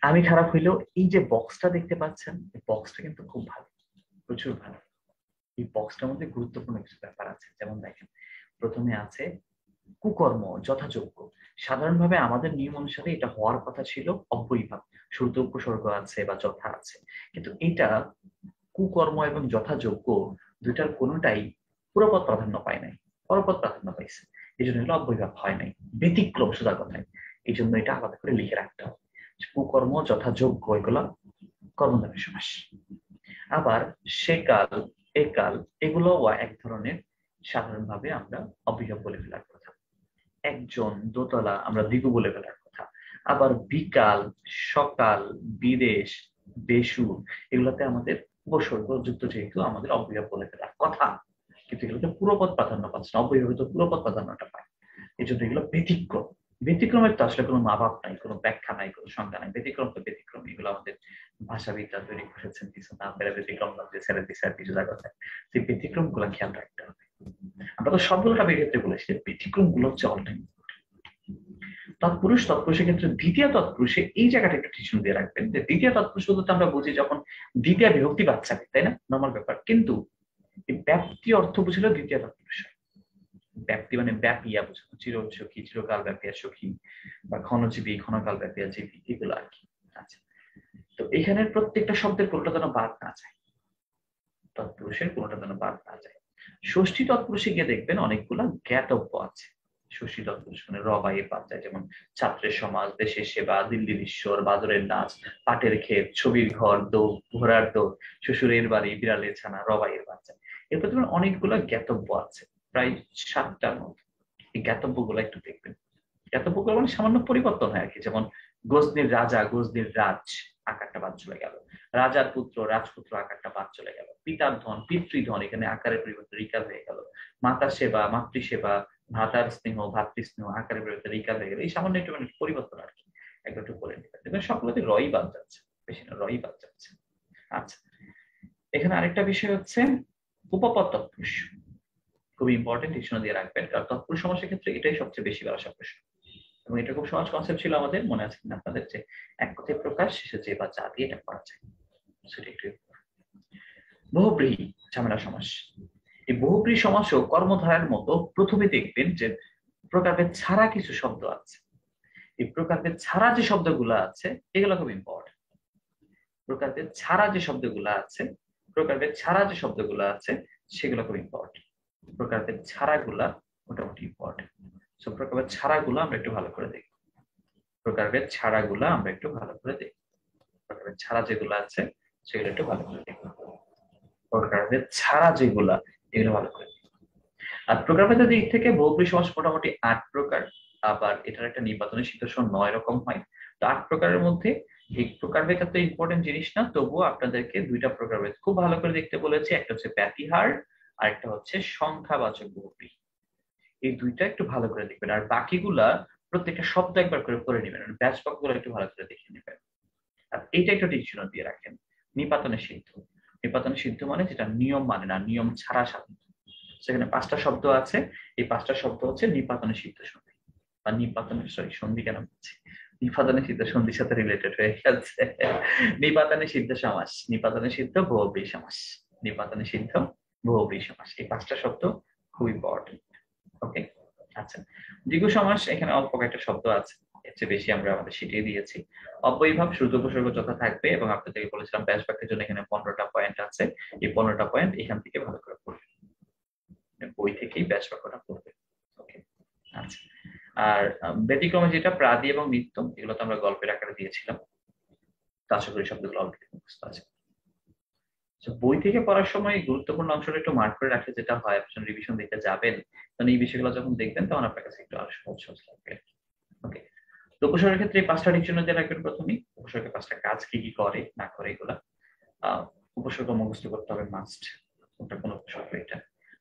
S1: আমি খারাপ হইলেও এই যে বক্সটা দেখতে পাচ্ছেন, এই বক্সটা কিন্তু খুব ভালো, প্রচুর ভালো। এই বক্সটার মধ্যে গুরুত্বপূর্ণ কিছু ব্যাপার আছে, যেমন দেখেন, প্রথমে আছে কুকর্ম যথাযোগ্য। সাধারণভাবে আমাদের নিয়ম অনুসারে এটা হওয়ার কথা ছিল অব্যয়ীভাব, শুরুতে উপসর্গ আছে বা যথা আছে, কিন্তু এটা কুকর্ম এবং যথাযোগ্য দুইটার কোনোটাই পুরোপদ প্রাধান্য পায় নাই, পরপদ প্রাধান্য পাইছে। এই জন্য হলো অব্যয়ীভাব হয় নাই, ব্যতিক্রম সোজা কথায়। এই জন্য এটা আলাদা করে লিখে রাখতে হবে। কুকর্ম যথাযোগ্য এগুলো কর্মধারয় সমাস। আবার সেকাল, একাল, এগুলো এক ধরনের সাধারণভাবে আমরা অব্যয়ীভাব বলে ফেলার কথা। একজন, দোতলা আমরা দ্বিগু বলে ফেলার কথা। আবার বিকাল, সকাল, বিদেশ, বেসুর, এগুলাতে আমাদের উপসর্গ যুক্ত, যেহেতু আমাদের অব্যয়ভাব বলে ফেলার কথা, কিন্তু এগুলোতে পুরোপদ প্রাধান্য পাচ্ছে না, অব্যয়ভাবে তো পুরোপদ প্রাধান্যটা পায়। এই জন্য এগুলো ব্যতিক্রম। ব্যতিক্রমের তো আসলে কোনো মা বাপ নাই, কোনো ব্যাখ্যা নাই, কোনো সংজ্ঞা নাই। ব্যতিক্রম তো ব্যতিক্রম, এগুলো আমাদের ভাষাবিদরা তৈরি করেছেন, কিছু না পেরে ব্যতিক্রম যে ছেড়ে দিচ্ছে আর কিছু জায়গা। সেই ব্যতিক্রম গুলা খেয়াল রাখতে হবে। আমরা তো সবগুলো টাইপের ক্ষেত্রে বলেছি, ব্যতিক্রম গুলো হচ্ছে অল টাইম। তৎপুরুষ, তৎপুরুষের ক্ষেত্রে দ্বিতীয় তৎপুরুষে এই জায়গাটা একটু টিউশন দিয়ে রাখবেন, যে দ্বিতীয় তৎপুরুষ বলতে আমরা বুঝি যখন দ্বিতীয় বিভক্তি বাচ্চাকে, তাই না, নর্মাল ব্যাপার। কিন্তু এই ব্যাপ্তি অর্থ বুঝল দ্বিতীয় তৎপুরুষ। ব্যাপ্তি মানে ব্যাপিয়া বোঝানো, চিরসখী, চিরকাল ব্যাপিয়া সখী, বা ক্ষণজীবী, ক্ষণকাল ব্যাপিয়া জীবী, এগুলো আর কি। আচ্ছা, তো এখানের প্রত্যেকটা শব্দের কোনটা যেন বাদ না যায়, তৎপুরুষের কোনটা যেন বাদ না যায়। ষষ্ঠী তৎপুরুষে গিয়ে দেখবেন অনেকগুলা জ্ঞাতব্য আছে। ষষ্ঠী তৎপুরুষ মানে রবাইয়ে বাদ যায়, যেমন ছাত্রের সমাজ, দেশের সেবা, দিল্লির ঈশ্বর, বাদরের নাচ, পাটের ক্ষেত, ছবির ঘর, দৌড়, ঘোড়ার দৌড়, শ্বশুরের বাড়ি, বিড়ালের ছানা, রবাইয়ের বাদ যায়। এরপর দেখবেন অনেকগুলো জ্ঞাতব্য আছে, প্রায় 7টার মতো। এই জ্ঞাতব্য গুলো একটু দেখবেন। জ্ঞাতব্য গুলো মানে সামান্য পরিবর্তন হয় আর কি, যেমন গজনির রাজা, গজনির রাজ, আকারটা বাদ চলে গেল। রাজার পুত্র, রাজপুত্র, আকারটা বাদ চলে গেল। পিতার ধন, পিতৃধন, এখানে আকারের পরিবর্তে রিকার হয়ে গেল। মাতা সেবা, মাতৃসেবা, ভাতার স্নেহ, ভাতৃস্নেহ, আকারের পরিবর্তে রিকার হয়ে গেল। এই সামান্য একটু মানে পরিবর্তন আর কি, একটু করে নেবেন। দেখবেন সকলেতে রই বাদ যাচ্ছে, বেশি না রই বাদ যাচ্ছে। আচ্ছা, এখানে আরেকটা বিষয় হচ্ছে উপপদ তৎপুরুষ, খুবই ইম্পর্টেন্ট, টিউশন দিয়ে রাখবেন, কারণ তৎপুরুষ সমাসের ক্ষেত্রে এটাই সবচেয়ে বেশি আসা প্রশ্ন। এবং এটা খুব সহজ কনসেপ্ট ছিল আমাদের, মনে আছে কিনা আপনাদের, যে এক কথায় প্রকাশ, শেষে যে বা যা দিয়ে এটা করা যায়, সেটা একটু। বহুব্রীহি ঝামেলা সমাস। এই বহুব্রীহি সমাসও কর্মধারার মতো প্রথমে দেখবেন যে প্রকারভেদ ছাড়া কিছু শব্দ আছে। এই প্রকারভেদ ছাড়া যে শব্দগুলো আছে এগুলো খুব ইম্পর্টেন্ট। প্রকারভেদ ছাড়া যে শব্দগুলো আছে, প্রকারভেদ ছাড়া যে শব্দগুলো আছে সেগুলো খুব ইম্পর্টেন্ট। প্রকারভেদ ছাড়া গুলা মোটামুটি ইম্পর্টেন্ট। সো প্রকারভেদ ছাড়া গুলা আমরা একটু ভালো করে দেখি। প্রকারভেদ ছাড়া গুলা আমরা একটু ভালো করে দেখি। প্রকারভেদ ছাড়া যেগুলো আছে সেগুলো একটু ভালো করে দেখি। প্রকারভেদ ছাড়া যেগুলা, এগুলো ভালো করে। আর প্রকারভেদের দিক থেকে বহুব্রীহি সমাস মোটামুটি 8 প্রকার। আবার এটার একটা নির্বাচনী সিদ্ধান্ত 9 রকম হয়। তো 8 প্রকারের মধ্যে এই প্রকারভেদ এত ইম্পর্টেন্ট জিনিস না, তবুও আপনাদেরকে 2টা প্রকারভেদ খুব ভালো করে দেখতে বলেছি। একটা হচ্ছে ব্যতিহার, আর একটা হচ্ছে সংখ্যাবাচক বহুব্রীহি। এই 2টা একটু ভালো করে দেখবেন, আর বাকিগুলা প্রত্যেকটা শব্দ একবার করে পড়ে নেবেন, ব্যাচ বাক্যগুলো একটু ভালো করে দেখে নেবেন। আর এইটা একটু টিকশন দিয়ে রাখেন। নিপাতনে সিদ্ধ, নিপাতনে সিদ্ধ মানে যেটা নিয়ম মানে না, নিয়ম ছাড়া সাধিত। সেখানে 5টা শব্দ আছে, এই 5টা শব্দ হচ্ছে নিপাতনে সিদ্ধ সন্ধি, বা নিপাতনে সন্ধি কেন বলছি, নিপাতনে সিদ্ধ সন্ধির সাথে রিলেটেড হয়ে গেছে। নিপাতনে সিদ্ধ সমাস, নিপাতনে সিদ্ধ বহুব্রীহি সমাস, নিপাতনে সিদ্ধ বহুব্রীহি সমাস, এই 5টা শব্দ খুব ইম্পর্টেন্ট। ওকে, আচ্ছা। দ্বিগু সমাস, এখানে অল্প কয়েকটা শব্দ আছে, এর চেয়ে বেশি আমরা আমাদের শিটিয়ে দিয়েছি। অব্যয়ীভাব, শুদ্ধ উপসর্গ যথা থাকবে, এবং আপনাদেরকে বলেছিলাম ব্যাস বাক্যের জন্য এখানে 15টা পয়েন্ট আছে। এই 15টা পয়েন্ট এখান থেকে ভালো করে পড়বে, বই থেকেই ব্যাস বাক্যটা পড়বে। ওকে, আচ্ছা। আর ব্যতিক্রমে যেটা প্রাদি এবং নিত্য, এগুলো তো আমরা গল্পের আকারে দিয়েছিলাম, তো আশা করি শব্দগুলো অলরেডি মুখস্থ আছে। বই থেকে পড়ার সময় গুরুত্বপূর্ণ অংশটা একটু মার্ক করে রাখলে যেটা হয়, আপনি রিভিশন দিতে যাবেন, মানে এই বিষয়গুলো যখন দেখবেন তখন আপনার কাছে একটু আরো সহজ সহজ লাগবে। ওকে, তো উপসর্গের ক্ষেত্রে 5টা ডিকশনারি দিয়ে রাখবেন প্রথমেই। উপসর্গের 5টা কাজ কি কি করে না করে এগুলা। উপসর্গ মুখস্থ করতে হবে মাস্ট, কোনটা কোন উপসর্গ এটা।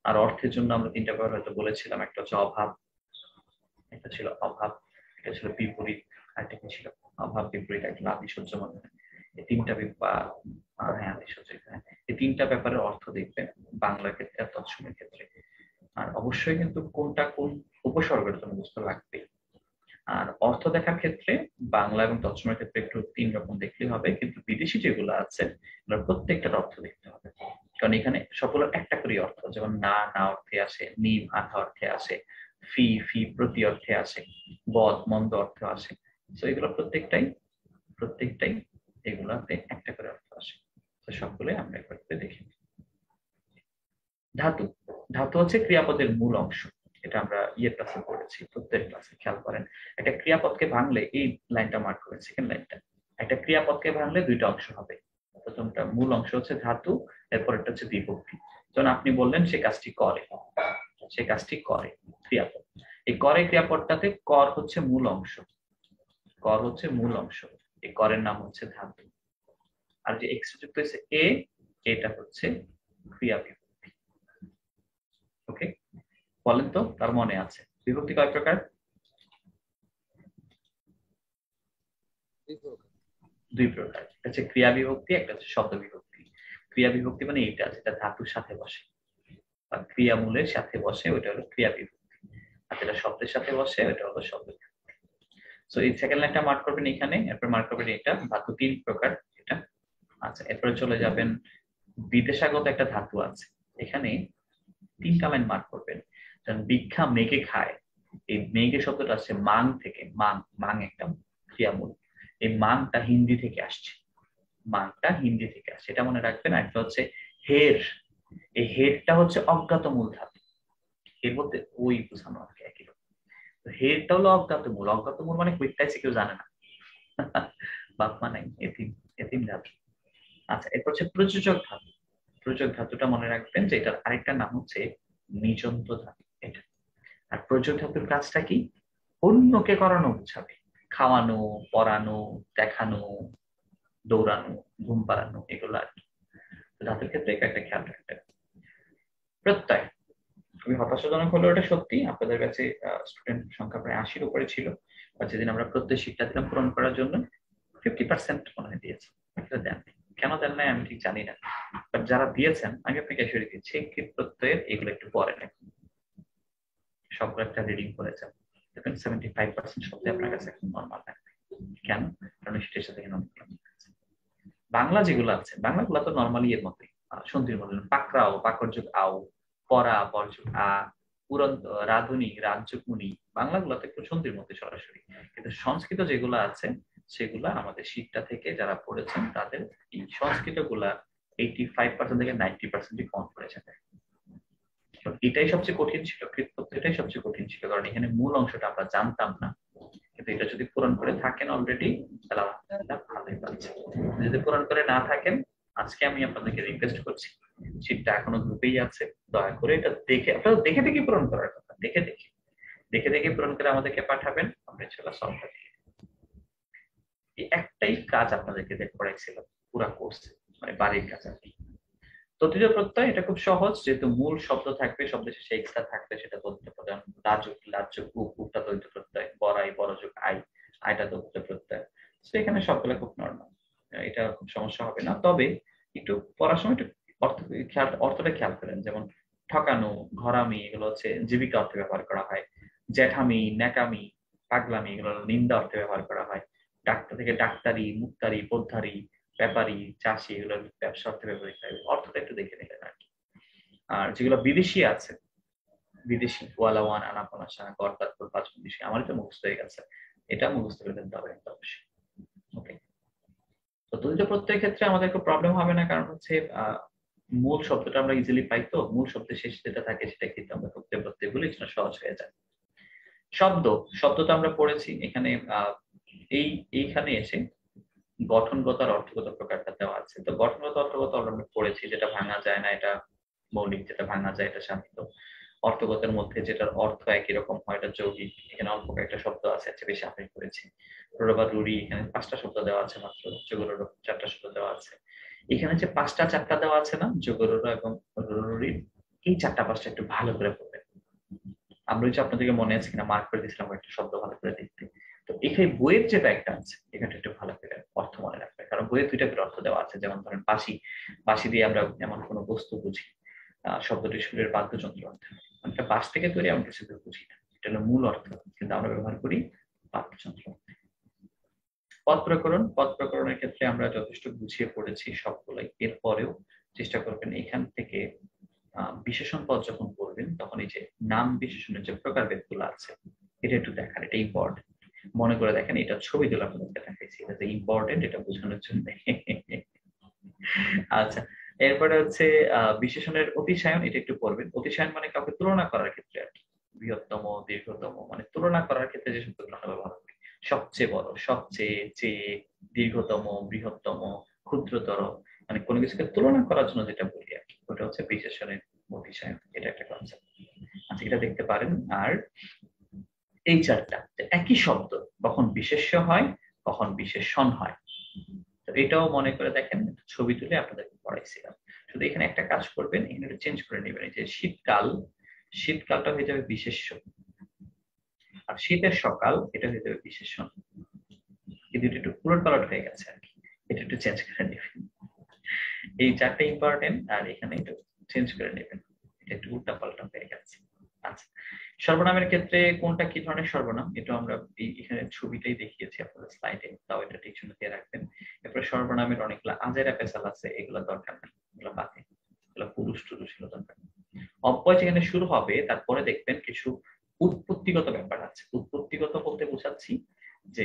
S1: আর অর্থের জন্য আমরা 3টা ব্যবহার হয়তো বলেছিলাম, একটা হচ্ছে অভাব, একটা ছিল অভাব, একটা ছিল বিপরীত, আর একটা কি ছিল, অভাব বিপরীত একটা আদিশয্য মনে হয়। এই 3টা হ্যাঁ আদিশয্য, হ্যাঁ, এই 3টা ব্যাপারের অর্থ দেখবেন বাংলার ক্ষেত্রে আর তৎসমের ক্ষেত্রে। আর অবশ্যই কিন্তু কোনটা কোন উপসর্গের জন্য বুঝতে লাগবে। আর অর্থ দেখার ক্ষেত্রে বাংলা এবং তৎসমের ক্ষেত্রে একটু 3 রকম দেখলেই হবে, কিন্তু বিদেশি যেগুলো আছে এগুলোর প্রত্যেকটার অর্থ দেখতে হবে। কারণ এখানে সবগুলোর একটা করে অর্থ, যেমন না না অর্থে আসে, নিম আধা অর্থে আসে, ফি ফি প্রতি অর্থে আসে, বদ মন্দ অর্থে আসে। তো এগুলো প্রত্যেকটাই প্রত্যেকটাই এগুলাতে একটা করে অর্থ আসে। তো সবগুলোই আমরা একবার করে দেখি। ধাতু, ধাতু হচ্ছে ক্রিয়াপদের মূল অংশ। এটা আমরা ক্লাসে পড়েছি, প্রত্যেক ক্লাসে খেয়াল করেন। একটা ক্রিয়াপদকে ভাঙলে, এই লাইনটা মার্ক করেন, সেকেন্ড লাইনটা, একটা ক্রিয়াপদকে ভাঙলে 2টা অংশ হবে। প্রথমটা মূল অংশ হচ্ছে ধাতু, এরপর একটা হচ্ছে বিভক্তি। যখন আপনি বললেন সে কাজটি করে, সে কাজটি করে, ক্রিয়াপদ। এই করে ক্রিয়াপদটাতে কর হচ্ছে মূল অংশ, কর হচ্ছে মূল অংশ, এই করের নাম হচ্ছে ধাতু। আর যে এক্সট্রা যুক্ত হয়েছে এটা হচ্ছে ক্রিয়া বিভক্তি। ওকে, বলেন তো তার মনে আছে বিভক্তি কয় প্রকার? 2 প্রকার, একটা হচ্ছে ক্রিয়া বিভক্তি, একটা হচ্ছে শব্দ বিভক্তি। ক্রিয়া বিভক্তি মানে এইটা যেটা ধাতুর সাথে বসে বা ক্রিয়ামূলের সাথে বসে, ওটা হলো ক্রিয়া বিভক্তি। আর যেটা শব্দের সাথে বসে ওটা হলো শব্দ বিভক্তি। সো এই সেকেন্ড লাইনটা মার্ক করবেন এখানে, এরপর মার্ক করবেন এটা, ধাতু 3 প্রকার এটা। আচ্ছা, এরপরে চলে যাবেন, বিদেশাগত একটা ধাতু আছে এখানে, 3টা লাইন মার্ক করবেন। যেমন ভিক্ষা মেঘে খায়, এই মেঘে শব্দটা আসছে মাং থেকে, মাং, মাং একটা ক্রিয়ামূল, এই মাংটা হিন্দি থেকে আসছে। মানটা হিন্দি থেকে আসে, এটা মনে রাখবেন। একটা হচ্ছে হের, এই হেরটা হচ্ছে অজ্ঞাত মূল ধাতু, এর মধ্যে ওই বোঝানো আর কি একই রকম। তো হেরটা হলো অজ্ঞাত মূল, অজ্ঞাত মূল মানে কইটাইছে কেউ জানে না, বাপ মা নাই, এতিম, এতিম ধাতু। আচ্ছা, এরপর হচ্ছে প্রযোজক ধাতু। প্রযোজক ধাতুটা মনে রাখবেন যে এটার আরেকটা নাম হচ্ছে নিযন্ত ধাতু এটা। আর প্রযোজক ধাতুর কাজটা কি? অন্যকে করানো বোঝাবে, খাওয়ানো, পড়ানো, দেখানো, দৌড়ানো, ঘুম পাড়ানো, এগুলো আর কি। তো ধাতুর ক্ষেত্রে এটা একটা খেয়াল রাখবেন। প্রত্যয়, খুবই হতাশাজনক হলো এটা সত্যি, আপনাদের কাছে স্টুডেন্ট সংখ্যা প্রায় 80-র উপরে ছিল, বা যেদিন আমরা প্রত্যয় শিক্ষা দিলাম পূরণ করার জন্য 50% মনে হয় দিয়েছে, এটা দেন নাই। কেন দেন নাই আমি ঠিক জানি না, বাট যারা দিয়েছেন আমি আপনাকে অ্যাসিওর দিচ্ছি কৃত প্রত্যয়ের এগুলো একটু পড়েন, সবগুলো একটা রিডিং করেছেন, দেখবেন 75% শব্দ আপনার কাছে এখন নর্মাল লাগবে। কেন? কারণ সেটার সাথে এখানে অনেক কিছু আছে। বাংলা যেগুলো আছে, বাংলাগুলো তো নর্মালি এর মতোই, সন্ধির মতো, পাকড়াও, পাকড়যোগ আও, পরা, পরযোগ আ, পুরন্ত, রাধুনী, রাজযোগ মুনি, বাংলাগুলো তো একটু সন্ধির মধ্যে সরাসরি। কিন্তু সংস্কৃত যেগুলো আছে সেগুলা আমাদের শীতটা থেকে যারা পড়েছেন তাদের এই সংস্কৃত গুলা 85% থেকে 90% কম পড়েছে। এটাই সবচেয়ে কঠিন ছিল, কৃত প্রত্যয়টাই সবচেয়ে কঠিন ছিল, কারণ এখানে মূল অংশটা আমরা জানতাম না। কিন্তু এটা যদি পূরণ করে থাকেন অলরেডি, তাহলে আলহামদুলিল্লাহ ভালোই পাচ্ছেন। যদি পূরণ করে না থাকেন, আজকে আমি আপনাদেরকে রিকোয়েস্ট করছি, শীটটা এখনো গ্রুপেই আছে, দয়া করে এটা দেখে, আপনারা দেখে দেখে পূরণ করার কথা, দেখে দেখে দেখে দেখে পূরণ করে আমাদেরকে পাঠাবেন, আমরা ইনশাআল্লাহ সলভটা দিয়ে দেব। এই একটাই কাজ আপনাদেরকে পড়াইছিল পুরা কোর্সে, মানে বাড়ির কাজ আর কি। তৃতীয় প্রত্যয় এটা খুব সহজ, যেহেতু মূল শব্দ থাকবে, শব্দ শেষে এক্সট্রা থাকবে, সেটা তদ্ধিত প্রত্যয়। রাজুক, লাজুক, উকটা তদ্ধিত প্রত্যয়, বড়াই, বড়যোগ আই, আইটা তদ্ধিত প্রত্যয়। তো এখানে সবগুলো খুব নর্মাল, এটা খুব সমস্যা হবে না। তবে একটু পড়ার সময় একটু অর্থটা খেয়াল করেন, যেমন ঠকানো, ঘরামি, এগুলো হচ্ছে জীবিকা অর্থে ব্যবহার করা হয়। জ্যাঠামি, ন্যাকামি, পাগলামি, এগুলো নিন্দা অর্থে ব্যবহার করা হয়। ডাক্তার থেকে ডাক্তারি, মুক্তারি, পোদ্ধারি, ব্যাপারী, চাষি, এগুলো ব্যবসা অর্থে ব্যবহৃত হয়, অর্থটা একটু দেখে নিলেন আর কি। আর যেগুলো বিদেশি আছে, বিদেশি ওয়ালা ওয়ান, আনাপনাশা, গড়তাৎপর, পাঁচ বিদেশি, আমার তো মুখস্থ হয়ে গেছে, এটা মুখস্থ করে ফেলতে হবে একটা অবশ্যই। ওকে, তো দ্বৈত প্রত্যয়ের ক্ষেত্রে আমাদের একটু প্রবলেম হবে না, কারণ হচ্ছে মূল শব্দটা আমরা ইজিলি পাই, তো মূল শব্দের শেষ যেটা থাকে সেটা কিন্তু আমরা প্রত্যয় প্রত্যয় বলি, সেটা সহজ হয়ে যায়। শব্দ, শব্দটা আমরা পড়েছি এখানে, এইখানে এসে গঠনগত আর অর্থগত প্রকারটা দেওয়া আছে। তো গঠনগত অর্থগত আমরা পড়েছি, যেটা ভাঙা যায় না এটা মৌলিক, যেটা ভাঙা যায় এটা সাধিত। অর্থগতের মধ্যে যেটার অর্থ একই রকম হয় এটা যৌগিক, এখানে অল্প কয়েকটা শব্দ আছে, আচ্ছা বেশি আমি করেছি। রোবা রুড়ি, এখানে 5টা শব্দ দেওয়া আছে মাত্র, যোগরোর 4টা শব্দ দেওয়া আছে। এখানে যে 5টা 4টা দেওয়া আছে না, যোগরোর এবং রুড়ির, এই 4টা 5টা একটু ভালো করে পড়বেন। আমরা হচ্ছে আপনাদেরকে মনে আছে কিনা মার্ক করে দিয়েছিলাম একটা শব্দ ভালো করে দেখতে। তো এখানে বইয়ের যেটা একটা আছে, এখানে একটু ভালো করে অর্থ মনে রাখবে, কারণ বইয়ের 2টা করে অর্থ দেওয়া আছে। যেমন ধরেন বাঁশি, বাঁশি দিয়ে আমরা এমন কোনো বস্তু বুঝি, শব্দটি সুরের বাদ্যযন্ত্র অর্থে। একটা বাঁশ থেকে তৈরি এমন কিছু বুঝি না, এটা হলো মূল অর্থ, কিন্তু আমরা ব্যবহার করি বাদ্যযন্ত্র। পদ প্রকরণ, পদ প্রকরণের ক্ষেত্রে আমরা যথেষ্ট বুঝিয়ে পড়েছি সবগুলাই। এরপরেও চেষ্টা করবেন এখান থেকে বিশেষণ পদ যখন পড়বেন তখন এই যে নাম বিশেষণের যে প্রকারভেদ গুলো আছে এটা একটু দেখার, এটা ইম্পর্টেন্ট। মনে করে দেখেন, এটা ছবি তুলে আপনাদেরকে দেখাইছি, এটা ইম্পর্টেন্ট, এটা বোঝানোর জন্য। আচ্ছা, এরপরে হচ্ছে বিশেষণের অতিশায়ন, এটা একটু পড়বেন। অতিশায়ন মানে কাউকে তুলনা করার ক্ষেত্রে আর কি, বৃহত্তম, দীর্ঘতম, মানে তুলনা করার ক্ষেত্রে যে শব্দগুলো আমরা ব্যবহার করি, সবচেয়ে বড়, সবচেয়ে, চেয়ে, দীর্ঘতম, বৃহত্তম, ক্ষুদ্রতর, মানে কোনো কিছুকে তুলনা করার জন্য যেটা বলি আর কি, ওটা হচ্ছে বিশেষণের অতিশায়ন, এটা একটা কনসেপ্ট। আচ্ছা, এটা দেখতে পারেন। আর এই চারটা একই শব্দ কখন বিশেষ্য হয়, কখন বিশেষণ হয়, তো এটাও মনে করে দেখেন, ছবি তুলে আপনাদেরকে পড়াইছিলাম। শুধু এখানে একটা কাজ করবেন, এখানে চেঞ্জ করে নেবেন, এই যে শীতকাল, শীতকালটা হয়ে যাবে বিশেষ্য, আর শীতের সকাল এটা হয়ে যাবে বিশেষণ। এই দুটো একটু পুরো পালট হয়ে গেছে আর কি, এটা একটু চেঞ্জ করে নেবেন। এই চারটা ইম্পর্টেন্ট, আর এখানে একটু চেঞ্জ করে নেবেন, এটা একটু উল্টা পাল্টা হয়ে গেছে। আচ্ছা, সর্বনামের ক্ষেত্রে কোনটা কি ধরনের সর্বনাম, এটা আমরা এখানে ছবিটাই দেখিয়েছি আপনাদের স্লাইডে, তাও এটা টিকশন দিয়ে রাখবেন। এরপরে সর্বনামের অনেকগুলো আজেরা পেশাল আছে, এগুলো দরকার নেই, এগুলো বাদে, এগুলো পুরুষ টুরুষ, এগুলো দরকার নেই। অব্যয় যেখানে শুরু হবে তারপরে দেখবেন কিছু উৎপত্তিগত ব্যাপার আছে। উৎপত্তিগত বলতে বোঝাচ্ছি যে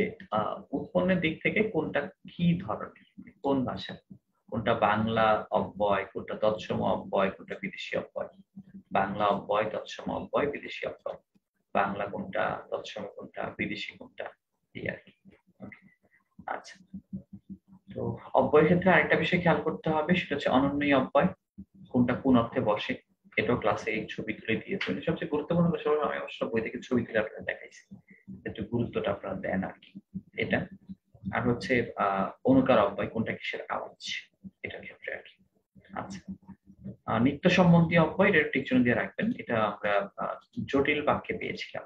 S1: উৎপন্নের দিক থেকে কোনটা কি ধরনের, কোন ভাষা, কোনটা বাংলা অব্যয়, কোনটা তৎসম অব্যয়, কোনটা বিদেশি অব্যয়। বাংলা অব্যয়, তৎসম অব্যয়, বিদেশি অব্যয়। বাংলা কোনটা, তৎসম কোনটা, বিদেশি কোনটা, এই আর কি। আচ্ছা, তো অব্যয়ের ক্ষেত্রে আরেকটা বিষয় খেয়াল করতে হবে, সেটা হচ্ছে অনন্যই অব্যয়, কোনটা কোন অর্থে বসে। এটাও ক্লাসে এই ছবি তুলে দিয়েছে। সবচেয়ে গুরুত্বপূর্ণ বিষয় হলো, আমি অবশ্য বই থেকে ছবি তুলে আপনারা দেখাইছি, একটু গুরুত্বটা আপনারা দেন আর কি। এটা আর হচ্ছে অনুকার অব্যয়, কোনটা কিসের আওয়াজ, এটার ক্ষেত্রে আর কি। আচ্ছা, নিত্য সম্বন্ধী অব্যয়, এটা টিকচুন দিয়ে রাখবেন। এটা আমরা জটিল বাক্যে পেয়েছিলাম,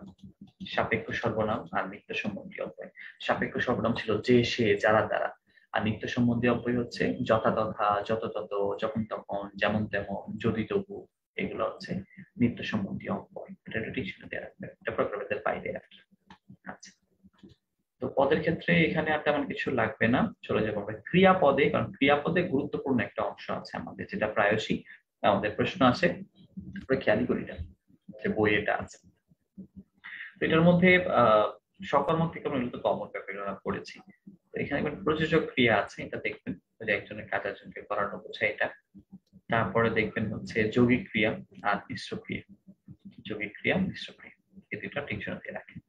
S1: সাপেক্ষ সর্বনাম আর নিত্য সম্বন্ধী অব্যয়। সাপেক্ষ সর্বনাম ছিল যে, সে, যারা, দ্বারা। আর নিত্য সম্বন্ধী অব্যয় হচ্ছে যথা তথা, যত তত, যখন তখন, যেমন তেমন, যদি তবু। এগুলো হচ্ছে নিত্য সম্বন্ধী অব্যয়। এটা একটা টিকচুন দিয়ে রাখবেন, এটা প্রকারভেদের বাইরে আর কি। আচ্ছা, তো পদের ক্ষেত্রে এখানে আর তেমন কিছু লাগবে না, চলে যাবো আমরা ক্রিয়াপদে। কারণ ক্রিয়াপদে গুরুত্বপূর্ণ একটা অংশ আছে আমাদের, যেটা প্রায়শই আমাদের প্রশ্ন আছে, আমরা খেয়ালই করি না যে বই এটা আছে। তো এটার মধ্যে সকর্মক থেকে আমরা মূলত কমন ব্যাপার পড়েছি। তো এখানে প্রযোজক ক্রিয়া আছে, এটা দেখবেন যে একজনের কাজ একজনকে করানো বোঝায় এটা। তারপরে দেখবেন হচ্ছে যৌগিক ক্রিয়া আর মিশ্র ক্রিয়া। যৌগিক ক্রিয়া, মিশ্র ক্রিয়া, এই দুটো ঠিক জন্য দিয়ে রাখেন।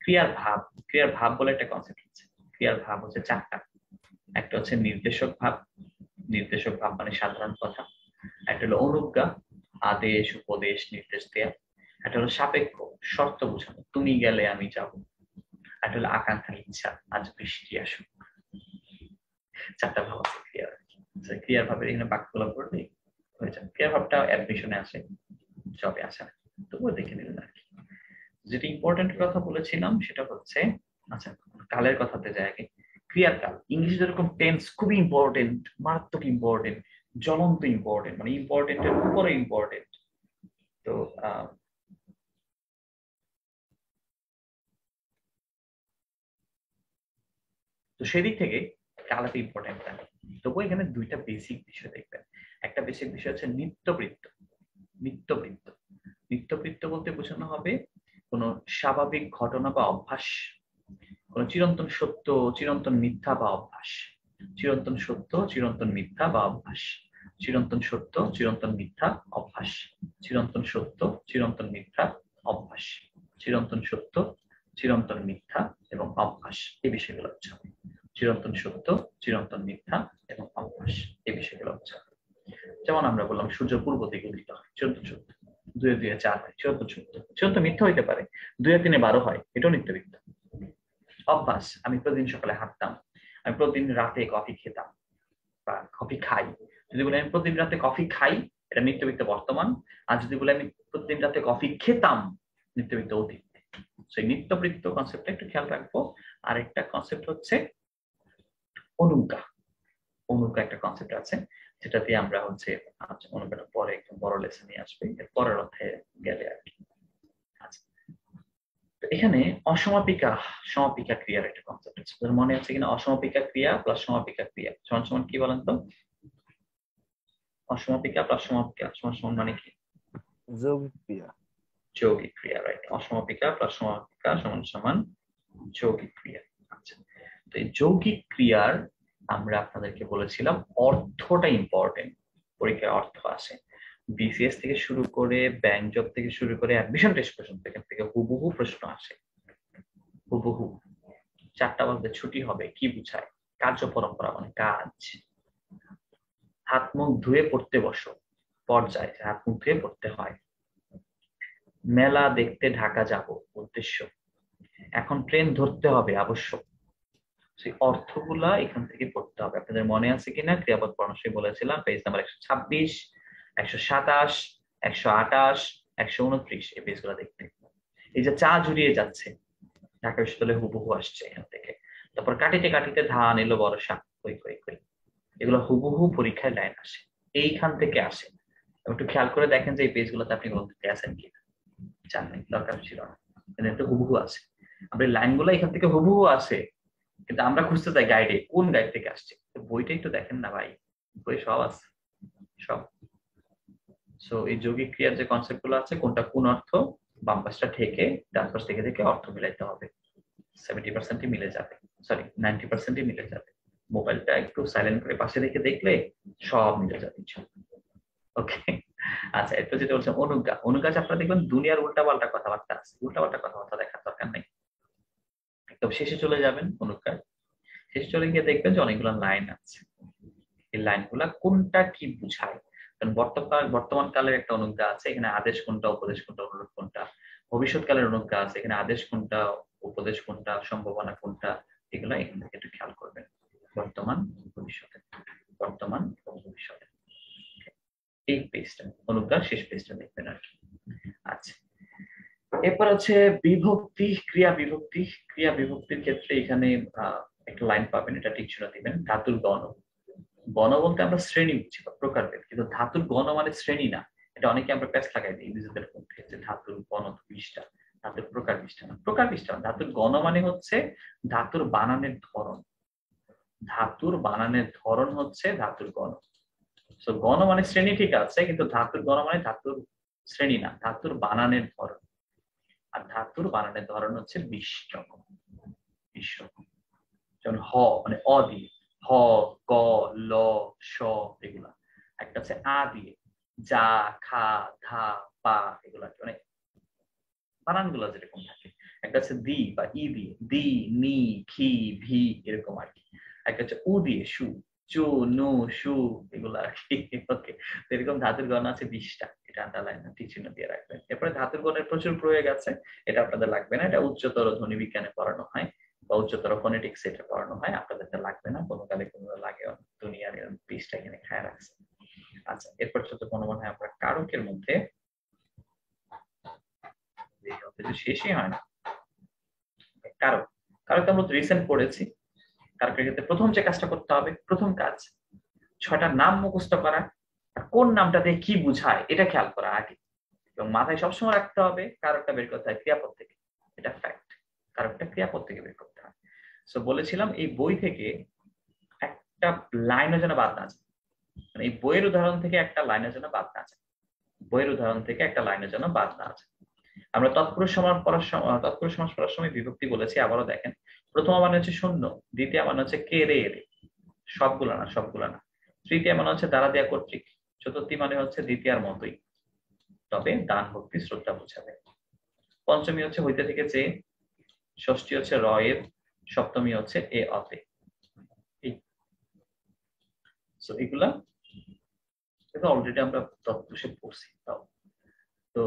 S1: ক্রিয়ার ভাব, ক্রিয়ার ভাব বলে একটা কনসেপ্ট আছে। ক্রিয়ার ভাব হচ্ছে চারটা। একটা হচ্ছে নির্দেশক ভাব, নির্দেশক ভাব মানে সাধারণ কথা। একটা হলো অনুজ্ঞা, আদেশ, উপদেশ, নির্দেশ দেয়া। একটা হলো সাপেক্ষ, শর্ত বোঝানো, তুমি গেলে আমি যাব। একটা হলো আকাঙ্ক্ষা, ইচ্ছা, আজ বৃষ্টি আসুক। চারটা ভাব আছে ক্রিয়ার। ক্রিয়ার ভাবের এখানে বাক্যগুলো পড়লে হয়ে যাবে। ক্রিয়ার ভাবটা অ্যাডমিশনে আসে, জবে আসে না, তবুও দেখে নিলেন আর কি। যেটা ইম্পর্টেন্ট কথা বলেছিলাম সেটা হচ্ছে, আচ্ছা কালের কথাতে যায় আগে। ক্রিয়ার কাল, ইংলিশে যেরকম টেন্স খুবই ইম্পর্টেন্ট, মারাত্মক ইম্পর্টেন্ট, জ্বলন্ত ইম্পর্টেন্ট, মানে ইম্পর্টেন্টের উপরে ইম্পর্টেন্ট। তো তো সেদিক থেকে কালাতে ইম্পর্টেন্ট না। তবু এখানে দুইটা বেসিক বিষয় দেখবেন। একটা বেসিক বিষয় হচ্ছে নিত্যবৃত্ত। নিত্যবৃত্ত, নিত্যবৃত্ত বলতে বোঝানো হবে কোন স্বাভাবিক ঘটনা বা অভ্যাস, কোন চিরন্তন সত্য, চিরন্তন মিথ্যা বা অভ্যাস। চিরন্তন সত্য, চিরন্তন মিথ্যা বা অভ্যাস। চিরন্তন সত্য, চিরন্তন মিথ্যা, অভ্যাস। চিরন্তন সত্য, চিরন্তন মিথ্যা, অভ্যাস। চিরন্তন সত্য, চিরন্তন মিথ্যা এবং অভ্যাস, এই বিষয়গুলো হচ্ছে চিরন্তন সত্য, চিরন্তন মিথ্যা এবং অভ্যাস, এই বিষয়গুলো হচ্ছে। যেমন আমরা বললাম সূর্য পূর্ব দিকে উদিত হয়, চিরন্তন সত্য। 2 2 4 হয়, চিরন্তন সত্য। চিরন্তন মিথ্যা হইতে পারে, 2 3 12 হয়, এটাও নিত্যবৃত্ত। অভ্যাস, আমি প্রতিদিন সকালে হাঁটতাম, আমি প্রতিদিন রাতে কফি খেতাম বা কফি খাই। যদি বলি আমি প্রতিদিন রাতে কফি খাই, এটা নিত্যবৃত্ত বর্তমান। আর যদি বলি আমি প্রতিদিন রাতে কফি খেতাম, নিত্যবৃত্ত অতীত। সেই নিত্যবৃত্ত কনসেপ্টটা একটু খেয়াল রাখবো। আরেকটা কনসেপ্ট হচ্ছে অনুজ্ঞা। অনুজ্ঞা একটা কনসেপ্ট আছে, যেটা দিয়ে আমরা হচ্ছে অনুজ্ঞাটা পরে একদম বড় লেসনে আসবে, এর পরের অধ্যায়ে গেলে আর কি। আচ্ছা, এখানে অসমাপিকা সমাপিকা ক্রিয়ার একটা কনসেপ্ট আছে, মনে আছে কিনা? অসমাপিকা ক্রিয়া প্লাস সমাপিকা ক্রিয়া সমান সমান কি বলেন তো? অসমাপিকা প্লাস সমাপিকা সমান সমান মানে কি?
S2: যৌগিক ক্রিয়া।
S1: যৌগিক ক্রিয়া, রাইট। অসমাপিকা প্লাস সমাপিকা সমান সমান যৌগিক ক্রিয়া। আচ্ছা, তো এই যৌগিক ক্রিয়ার আমরা আপনাদেরকে বলেছিলাম অর্থটা ইম্পর্টেন্ট। পরীক্ষায় অর্থ আসে, বিসিএস থেকে শুরু করে ব্যাংক জব থেকে শুরু করে অ্যাডমিশন টেস্ট পর্যন্ত এখান থেকে হুবহু প্রশ্ন আসে, হুবহু। 4টা বাজে ছুটি হবে কি বুঝায়? কার্য পরম্পরা মানে কাজ। হাত মুখ ধুয়ে পড়তে বসো, পর্যায়, হাত মুখ ধুয়ে পড়তে হয়। মেলা দেখতে ঢাকা যাব, উদ্দেশ্য। এখন ট্রেন ধরতে হবে, আবশ্যক। সেই অর্থগুলা এখান থেকে পড়তে হবে। আপনাদের মনে আছে কিনা ক্রিয়াপদ পরামর্শে বলেছিলাম, পেজ নাম্বার 126, 127, 128, 129, এই পেজগুলো দেখতে। এই যে চা জুড়িয়ে যাচ্ছে, ঢাকা বিশ্ববিদ্যালয়ে হুবহু আসছে এখান থেকে। তারপর কাটিতে কাটিতে ধান এলো বর্ষা, কই কই কই, এগুলো হুবহু পরীক্ষায় লাইন আসে, এইখান থেকে আসে। একটু খেয়াল করে দেখেন যে এই পেজগুলোতে আপনি বলতে আছেন কি জান নাই, দরকার ছিল না, কিন্তু একটু হুবহু আছে। আপনি লাইনগুলো এখান থেকে হুবহু আসে, কিন্তু আমরা খুঁজতে চাই গাইডে কোন গাইড থেকে আসছে। বইটা একটু দেখেন না ভাই, বই সব আছে, সব। সো এই যৌগিক ক্রিয়ার যে কনসেপ্ট গুলো আছে, কোনটা কোন অর্থ, বাম পাশটা থেকে ডান পাশ থেকে অর্থ মিলাইতে হবে। 70% মিলে যাবে, সরি 90% মিলে যাবে। মোবাইলটা একটু সাইলেন্ট করে পাশে রেখে দেখলে সব মিলে যাবে। ওকে, আচ্ছা এরপর যেটা বলছেন অনুজ্ঞা। অনুজ্ঞা আপনারা দেখবেন দুনিয়ার উল্টাপাল্টা কথাবার্তা আছে, উল্টাপাল্টা কথাবার্তা দেখার দরকার নেই, একদম শেষে চলে যাবেন অনুজ্ঞা, শেষে চলে গিয়ে দেখবেন যে অনেকগুলো লাইন আছে। এই লাইনগুলা কোনটা কি বুঝায়, কারণ বর্তমান কালের একটা অনুজ্ঞা আছে, এখানে আদেশ কোনটা, উপদেশ কোনটা, অনুরোধ কোনটা। ভবিষ্যৎকালের অনুজ্ঞা আছে, এখানে আদেশ কোনটা, উপদেশ কোনটা, সম্ভাবনা কোনটা, এগুলা এখান থেকে একটু খেয়াল করবেন। বর্তমান, ভবিষ্যতে, বর্তমান এবং ভবিষ্যতে, এই পেজটা অনুজ্ঞার শেষ পেজটা দেখবেন আর কি। আচ্ছা, এরপর হচ্ছে বিভক্তি, ক্রিয়া বিভক্তি। ক্রিয়া বিভক্তির ক্ষেত্রে এখানে একটা লাইন পাবেন, এটা ঠিক ছিল দিবেন, ধাতুর গণ। গণ বলতে আমরা শ্রেণী বুঝি বা প্রকারভেদ, কিন্তু ধাতুর গণ মানে শ্রেণী না। এটা অনেকে আমরা প্যাচ লাগাই দিই নিজেদের মধ্যে যে ধাতুর গণ 20টা, ধাতুর প্রকার 20টা না, প্রকার 20টা না। ধাতুর গণ মানে হচ্ছে ধাতুর বানানের ধরন, ধাতুর বানানের ধরন হচ্ছে ধাতুর গণ। তো গণ মানে শ্রেণী ঠিক আছে, কিন্তু ধাতুর গণ মানে ধাতুর শ্রেণী না, ধাতুর বানানের ধরন। আর ধাতুর বানানের ধরন হচ্ছে 20 রকম, 20 রকম। যেমন হ মানে অ দিয়ে, হ, ক, ল, শ, এগুলা। একটা হচ্ছে আ দিয়ে, যা, খা, ধা, পা, এগুলা মানে বানান গুলো যেরকম থাকে। একটা হচ্ছে দি বা ই দিয়ে, দি, নি, খি, ভি, এরকম আর কি। একটা হচ্ছে উ দিয়ে, সু, চু, নু, সু, এগুলো আর কি। ওকে, এরকম ধাতুর গণ আছে 20টা, এটা আন্ডারলাইন ঠিক চিহ্ন দিয়ে রাখবেন। এরপরে ধাতুর গণের প্রচুর প্রয়োগ আছে, এটা আপনাদের লাগবে না, এটা উচ্চতর ধ্বনি বিজ্ঞানে পড়ানো হয় বা উচ্চতর ফোনেটিক্স এটা পড়ানো হয়, আপনাদের লাগবে না, কোনো কালে কোনো লাগে দুনিয়ার 20টা এখানে খায় রাখছে। আচ্ছা, এরপর চতুর্থ মনে হয় আমরা কারকের মধ্যে শেষই হয় না। কারক, কারক আমরা রিসেন্ট পড়েছি। কারকের ক্ষেত্রে প্রথম যে কাজটা করতে হবে, প্রথম কাজ 6টা নাম মুখস্থ করা, আর কোন নামটা দিয়ে কি বুঝায় এটা খেয়াল করা আগে, এবং মাথায় সবসময় রাখতে হবে কারকটা বের করতে হয় ক্রিয়াপদ থেকে। এটা ফ্যাক্ট, কারকটা ক্রিয়াপদ থেকে বের করতে হয়। সো বলেছিলাম এই বই থেকে একটা লাইনও যেন বাদ না যায়, মানে এই বইয়ের উদাহরণ থেকে একটা লাইনও যেন বাদ না যায়, বইয়ের উদাহরণ থেকে একটা লাইনও যেন বাদ না যায়। আমরা তৎপুরুষ সমাস পড়ার সময়, তৎপুরুষ সমাস পড়ার সময় বিভক্তি বলেছি, আবারও দেখেন। প্রথম মানে হচ্ছে শূন্য, দ্বিতীয় মানে হচ্ছে কে রে রে, সবগুলা না, সবগুলা না। তৃতীয় মানে হচ্ছে দ্বারা দেয়া কর্তৃক, চতুর্থী মানে হচ্ছে দ্বিতীয়ার মতোই, তবে দান ভক্তি শ্রদ্ধা বোঝাবে। পঞ্চমী হচ্ছে হইতে থেকে যে, ষষ্ঠী হচ্ছে র এর, সপ্তমী হচ্ছে এ অতে। এগুলা অলরেডি আমরা তৎপুরুষে পড়ছি। তো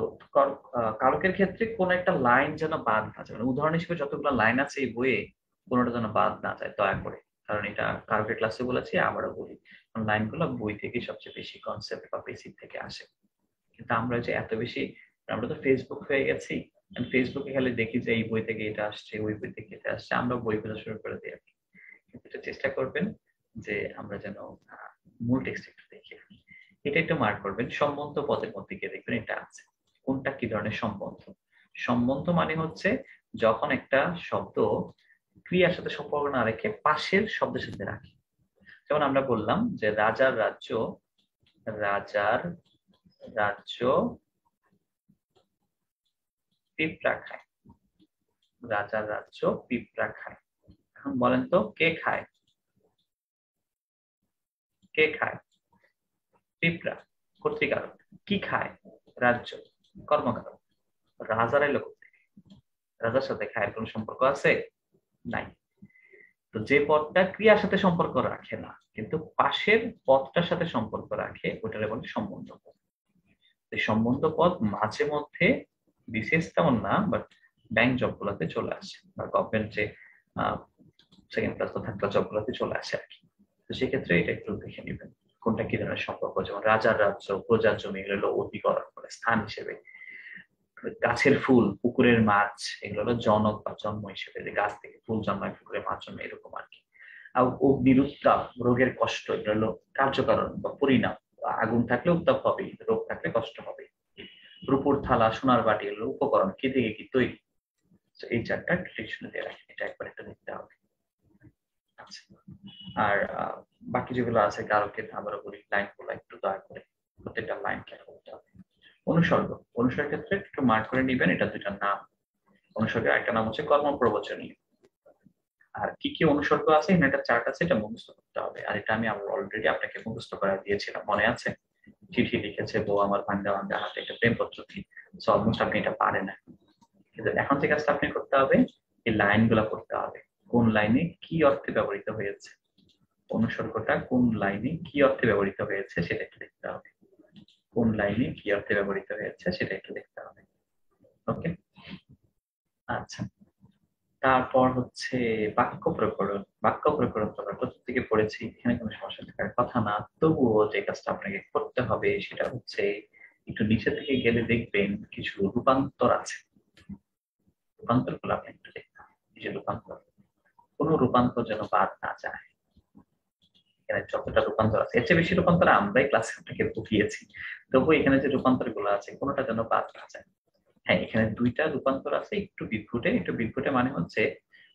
S1: কারকের ক্ষেত্রে কোন একটা লাইন যেন বাদ না যায়, মানে উদাহরণ হিসেবে যতগুলো লাইন আছে এই বইয়ে কোনোটা যেন বাদ না যায় দয়া করে, কারণ এটা কারকের ক্লাসে বলেছি, আবারও বলি, লাইনগুলো বই থেকে সবচেয়ে বেশি কনসেপ্ট বা বেসিক থেকে আসে। কিন্তু আমরা যে এত বেশি, আমরা তো ফেসবুক হয়ে গেছি, ফেসবুকে খালি দেখি যে এই বই থেকে এটা আসছে, ওই বই থেকে এটা আসছে, আমরা বই খোঁজা শুরু করে দিই। কিন্তু এটা চেষ্টা করবেন যে আমরা যেন মূল টেক্সট একটু দেখি। এটা একটু মার্ক করবেন, সম্বন্ধ পদের মধ্যে গিয়ে দেখবেন এটা আছে, কোনটা কি ধরনের সম্বন্ধ। সম্বন্ধ মানে হচ্ছে যখন একটা শব্দ ক্রিয়ার সাথে সম্পর্ক না রেখে পাশের শব্দের সাথে রাখে। যেমন আমরা বললাম যে রাজার রাজ্য, রাজার রাজ্য পিঁপড়া খায়, রাজার রাজ্য পিঁপড়া খায়। এখন বলেন তো কে খায়, কে খায়? পিঁপড়া, কর্তৃকারক। কি খায়? রাজ্য, কর্মকারক। রাজার এলো কোত্থেকে? রাজার সাথে খায়ের কোন সম্পর্ক আছে? নাই। তো যে পদটা ক্রিয়ার সাথে সম্পর্ক রাখে না কিন্তু পাশের পদটার সাথে সম্পর্ক রাখে, ওটার বলে সম্বন্ধ পদ। এই সম্বন্ধ পদ মাঝে মধ্যে, বিশেষ তেমন না, বাট ব্যাংক জব গুলাতে চলে আসে বা গভর্নমেন্ট যে সেকেন্ড ক্লাস বা থার্ড ক্লাস জব গুলাতে চলে আসে আর কি। তো সেক্ষেত্রে এটা একটু দেখে নেবেন কোনটা কি ধরনের সম্পর্ক। যেমন রাজার রাজ্য, প্রজার জমি, এগুলো অধিকরণ করে স্থান হিসেবে। গাছের ফুল, পুকুরের মাছ, এগুলো হলো জনক বা জন্ম হিসেবে, যে গাছ থেকে ফুল জন্মায়, পুকুরে মাছ জন্মায়, এরকম আর কি। আর অগ্নির উত্তাপ, রোগের কষ্ট, এগুলো হলো কার্যকারণ বা পরিণাম। আগুন থাকলে উত্তাপ হবে, রোগ থাকলে কষ্ট হবে। রূপোর থালা, সোনার বাটি, এগুলো উপকরণ, কি থেকে কি তৈরি। এই চারটা ডিকশনারি রাখেন, এটা একবার একটা দেখতে হবে। আচ্ছা, আর বাকি যেগুলো আছে কারকে আবারও বলি, লাইন গুলো একটু দয়া করে প্রত্যেকটা লাইন খেয়াল করতে হবে। অনুসর্গ, অনুসর্গের ক্ষেত্রে একটু মার্ক করে নিবেন, এটা দুইটা নাম। অনুসর্গের একটা নাম হচ্ছে কর্ম প্রবচনীয়, আর কি কি অনুসর্গ আছে এখানে একটা চার্ট আছে, এটা মুখস্থ করতে হবে। আর এটা আমি অলরেডি আপনাকে মুখস্থ করা দিয়েছিলাম, মনে আছে? চিঠি লিখেছে বউ আমার ভাঙ্গা ভাঙ্গা হাতে, একটা প্রেমপত্র কি। সো অলমোস্ট আপনি এটা পারেন না, কিন্তু এখন যে কাজটা আপনি করতে হবে এই লাইনগুলো করতে হবে, কোন লাইনে কি অর্থে ব্যবহৃত হয়েছে, অনুসর্গটা কোন লাইনে কি অর্থে ব্যবহৃত হয়েছে সেটা একটু দেখতে হবে, কোন লাইনে কি অর্থে ব্যবহৃত হয়েছে সেটা একটু দেখতে হবে। ওকে, আচ্ছা। তারপর হচ্ছে বাক্য প্রকরণ। বাক্য প্রকরণ তো আমরা প্রথম থেকে পড়েছি, এখানে কোনো সমস্যা থাকার কথা না। তবুও যে কাজটা আপনাকে করতে হবে সেটা হচ্ছে একটু নিচে থেকে গেলে দেখবেন কিছু রূপান্তর আছে, রূপান্তর গুলো আপনি একটু দেখতে হবে। এই যে রূপান্তর, কোনো রূপান্তর যেন বাদ না যায়। এখানে যতটা রূপান্তর আছে এর চেয়ে বেশি রূপান্তর আমরাই ক্লাসে আপনাকে বুঝিয়েছি, তবু এখানে যে রূপান্তর গুলো আছে কোনোটা যেন বাদ না যায়। হ্যাঁ, এখানে দুইটা রূপান্তর আছে একটু বিদ্ঘুটে। একটু বিদ্ঘুটে মানে হচ্ছে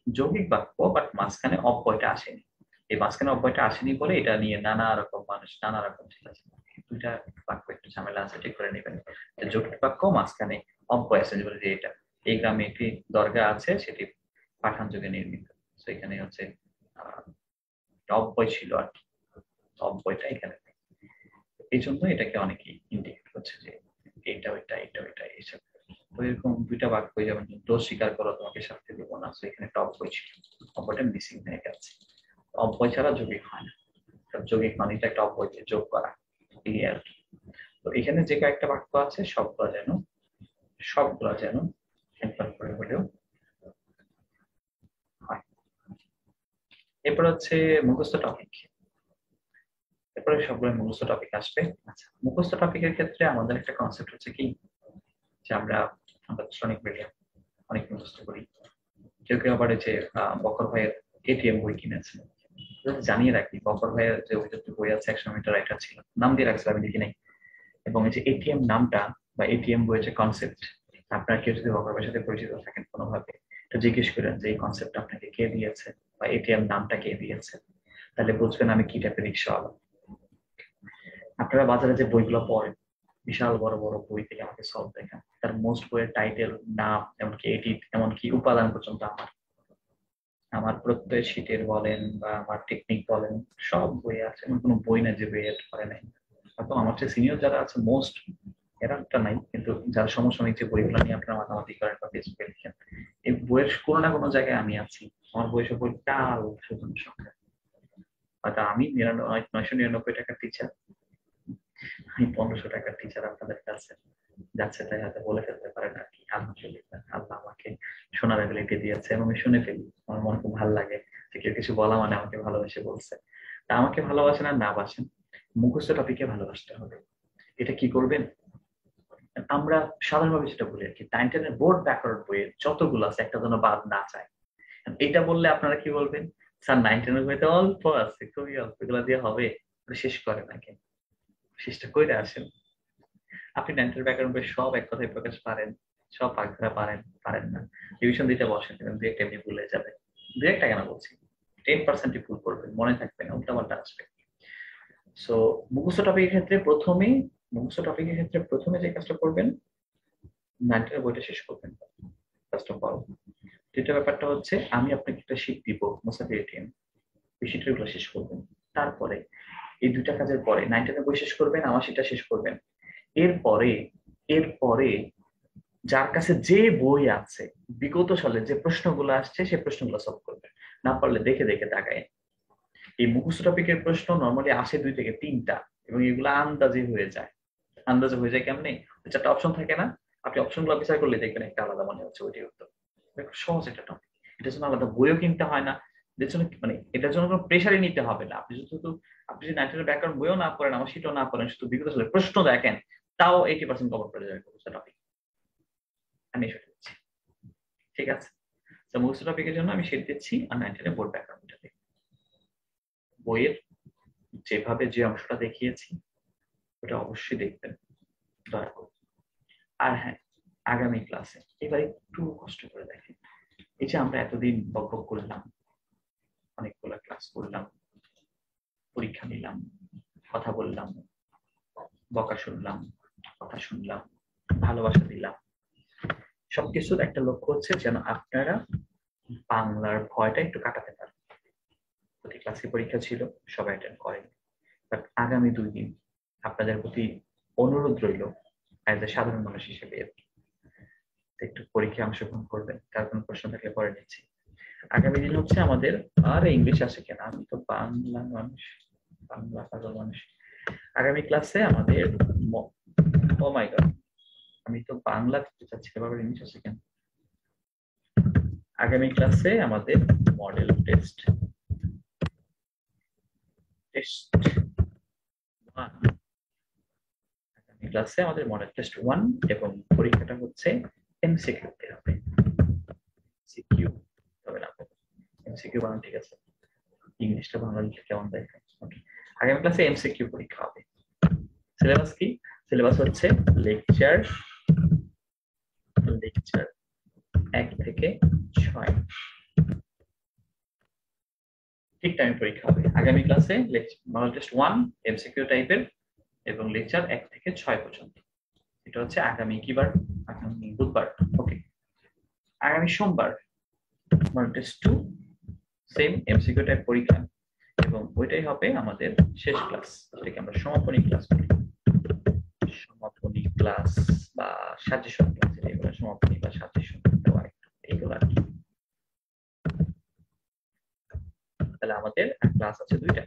S1: যৌগিক বাক্য বাট মাঝখানে অব্যয়টা আসেনি। এই মাঝখানে অব্যয়টা আসেনি বলে এটা নিয়ে নানা রকম মানুষ নানা রকম ঠিক আছে, দুইটা বাক্য একটু ঝামেলা আছে, ঠিক করে নেবেন। যৌগিক বাক্য মাঝখানে অব্যয় আছে, যেগুলো যে এটা এই গ্রামে একটি দরগা আছে, সেটি পাঠান যুগে নির্মিত। তো এখানে হচ্ছে আহ অব্যয় ছিল আর কি, অব্যয়টা এখানে নেই। এই জন্য এটাকে অনেকেই ইন্ডিকেট করছে যে এটা ওইটা এটা ওইটা এইসব। তো এরকম দুইটা বাক্য, যেমন দোষ স্বীকার করো তোমাকে শাস্তি দেবো না, তো এখানে একটা অব্যয় ছিল, অব্যয়টা মিসিং হয়ে গেছে। অব্যয় ছাড়া যৌগিক হয় না, যৌগিক মানেটা একটা অব্যয়কে যোগ করা, এই আর কি। তো এখানে যে কয়েকটা বাক্য আছে সবগুলা যেন একবার করে হলেও হয়। এরপর হচ্ছে মুখস্থ টপিক, এরপরে সবগুলো মুখস্থ টপিক আসবে। আচ্ছা, মুখস্থ টপিকের ক্ষেত্রে আমাদের একটা কনসেপ্ট হচ্ছে কি, যে আমরা আমরা শ্রমিক মিডিয়াম অনেক মুখস্থ করি। কেউ কেউ আবার যে বকর ভাইয়ের এটিএম বই কিনেছে, জানিয়ে রাখি বকর ভাইয়ের যে ওই দুটো বই আছে 100 মিটার রাইটার ছিল, নাম দিয়ে রাখছে, আমি লিখি নাই। এবং এই যে এটিএম নামটা বা এটিএম বইয়ের যে কনসেপ্ট, আপনারা কেউ যদি বকর ভাইয়ের সাথে পরিচিত থাকেন কোনোভাবে, তো জিজ্ঞেস করেন যে এই কনসেপ্ট আপনাকে কে দিয়েছে বা এটিএম নামটা কে দিয়েছে, তাহলে বুঝবেন আমি কি টাইপের রিক্সাওয়ালা। আপনারা বাজারে যে বইগুলো পড়েন, বিশাল বড় বড় বই থেকে আমাকে সলভ দেখান, তার মোস্ট বইয়ের টাইটেল, নাম, এমনকি এডিট, এমনকি উপাদান পর্যন্ত আমার আমার প্রত্যয় শীটের বলেন বা আমার টেকনিক বলেন, সব বই আছে, এমন কোনো বই না যে বই এড করে নাই। এখন আমার চেয়ে সিনিয়র যারা আছে মোস্ট, এরকমটা নাই, কিন্তু যারা সমসাময়িক যে বইগুলো নিয়ে আপনারা মাতামাতি করেন বা ফেসবুকে লিখেন, এই বইয়ের কোনো না কোনো জায়গায় আমি আছি। আমার বই সব বই টাল শুধু সংখ্যা। হয়তো আমি 999 টাকার টিচার, আমি 1500 টাকার টিচার আপনাদের কাছে, যাচ্ছে তাই হয়তো বলে ফেলতে পারেন আর কি। আলহামদুলিল্লাহ, আল্লাহ আমাকে শোনার এবিলিটি দিয়েছে এবং আমি শুনে ফেলি, আমার মন খুব ভালো লাগে যে কেউ কিছু বলা মানে আমাকে ভালোবেসে বলছে। তা আমাকে ভালোবাসেন আর না বাসেন, মুখস্থ টপিকে ভালোবাসতে হবে। এটা কি করবেন, আমরা সাধারণভাবে যেটা বলি আর কি, 9-10 বোর্ড ব্যাকওয়ার্ড বইয়ের যতগুলো আছে একটা যেন বাদ না যায়। এটা বললে আপনারা কি বলবেন, স্যার 9-10 বইতে অল্প আছে, খুবই অল্প, এগুলো দিয়ে হবে? শেষ করে নাকি, শেষটা করে আসেন। আপনি 9-10 ব্যাকরণ বই সব এক কথায় প্রকাশ পারেন, সব ভাগ ধরা পারেন পারেন না, রিভিশন দিতে বসেন এবং দু একটা এমনি ভুলে যাবে, দু একটা কেন বলছি, 10% ভুল করবেন, মনে থাকবে না, উল্টাপাল্টা আসবে। সো মুখস্থ টপিকের ক্ষেত্রে প্রথমে যে কাজটা করবেন, 9-10 বইটা শেষ করবেন ফার্স্ট অফ অল। দ্বিতীয় ব্যাপারটা হচ্ছে আমি আপনাকে একটা শীট দিব মুসাফির এটিএম, ওই শীটের গুলো শেষ করবেন। তারপরে এই দুইটা কাজের পরে 9-10 বই শেষ করবেন, আমার সেটা শেষ করবেন। এরপরে এরপরে যার কাছে যে বই আছে, বিগত সালে যে প্রশ্নগুলো আসছে সেই প্রশ্নগুলো সলভ করবেন। না পারলে দেখে দেখে তাকায়। এই মুখস্থ টপিকের প্রশ্ন নর্মালি আসে 2 থেকে 3টা, এবং এগুলো আন্দাজে হয়ে যায়। আন্দাজে হয়ে যায় কেমনে, 4টা অপশন থাকে না, আপনি অপশন গুলো বিচার করলে দেখবেন একটা আলাদা মনে হচ্ছে ওইটাই উত্তর। খুব সহজ একটা টপিক, এটার জন্য আলাদা বইও কিনতে হয় না, এটার জন্য মানে এটার জন্য কোনো প্রেশারই নিতে হবে না। আপনি যদি 9-10 ব্যাকরণ বইও না পড়েন, আমার সেটাও না পড়েন, শুধু বিগত সালের প্রশ্ন দেখেন, তাও 80% কভার করে যাবে মুখস্থ টপিক। আমি সেটা দিচ্ছি, ঠিক আছে? তো মুখস্থ টপিকের জন্য আমি সেট দিচ্ছি আর 9-10 বোর্ড ব্যাকরণটা দেখি। বইয়ের যেভাবে যে অংশটা দেখিয়েছি ওটা অবশ্যই দেখবেন দয়া করে। আর হ্যাঁ, আগামী ক্লাসে এবার একটু কষ্ট করে দেখেন, এই যে আমরা এতদিন বকবক করলাম, অনেকগুলো ক্লাস করলাম, পরীক্ষা নিলাম, কথা বললাম, বকা শুনলাম, কথা শুনলাম, ভালোবাসা দিলাম, সবকিছুর একটা লক্ষ্য হচ্ছে যেন আপনারা বাংলার ভয়টা একটু কাটাতে পারেন। প্রতি ক্লাসে পরীক্ষা ছিল, সবাই অ্যাটেন্ড করেন। বাট আগামী 2 দিন আপনাদের প্রতি অনুরোধ রইল অ্যাজ এ সাধারণ মানুষ হিসেবে একটু পরীক্ষায় অংশগ্রহণ করবেন। কার কোনো প্রশ্ন থাকলে পরে নিচ্ছি। আগামী দিন হচ্ছে আমাদের, আর ইংলিশ আছে কেনা, আমি তো বাংলা মানুষ, বাংলা পাগল মানুষ। আগামী ক্লাসে আমাদের ও মাই গড, আমি তো বাংলা দিতে চাচ্ছিলাম, আবার ইংলিশ আছে কেন। আগামী ক্লাসে আমাদের মডেল টেস্ট আগামী ক্লাসে আমাদের মডেল টেস্ট 1 এবং পরীক্ষাটা হচ্ছে এমসিকিউ তে হবে। সিকিউ হবে না, এমসিকিউ বানান ঠিক আছে, ইংলিশটা বাংলা লিখে কেমন দেখে। ওকে, আগামী ক্লাসে এমসিকিউ পরীক্ষা হবে। সিলেবাস কি? সিলেবাস হচ্ছে লেকচার 1 থেকে 6 ঠিক টাইম পরীক্ষা হবে। আগামী ক্লাসে মডেল টেস্ট 1 এমসিকিউ টাইপের এবং লেকচার 1 থেকে 6 পর্যন্ত। এটা হচ্ছে আগামী কি বার? আগামী বুধবার। ওকে, আগামী সোমবার model test 2 same MCQ type পরীক্ষা এবং ওইটাই হবে আমাদের শেষ ক্লাস, যেটাকে আমরা সমাপনী ক্লাস বলি। সমাপনী ক্লাস বা সাজেশন ক্লাস, এগুলো সমাপনী বা সাজেশন দেওয়া এইগুলো আর কি। তাহলে আমাদের ক্লাস আছে 2টা।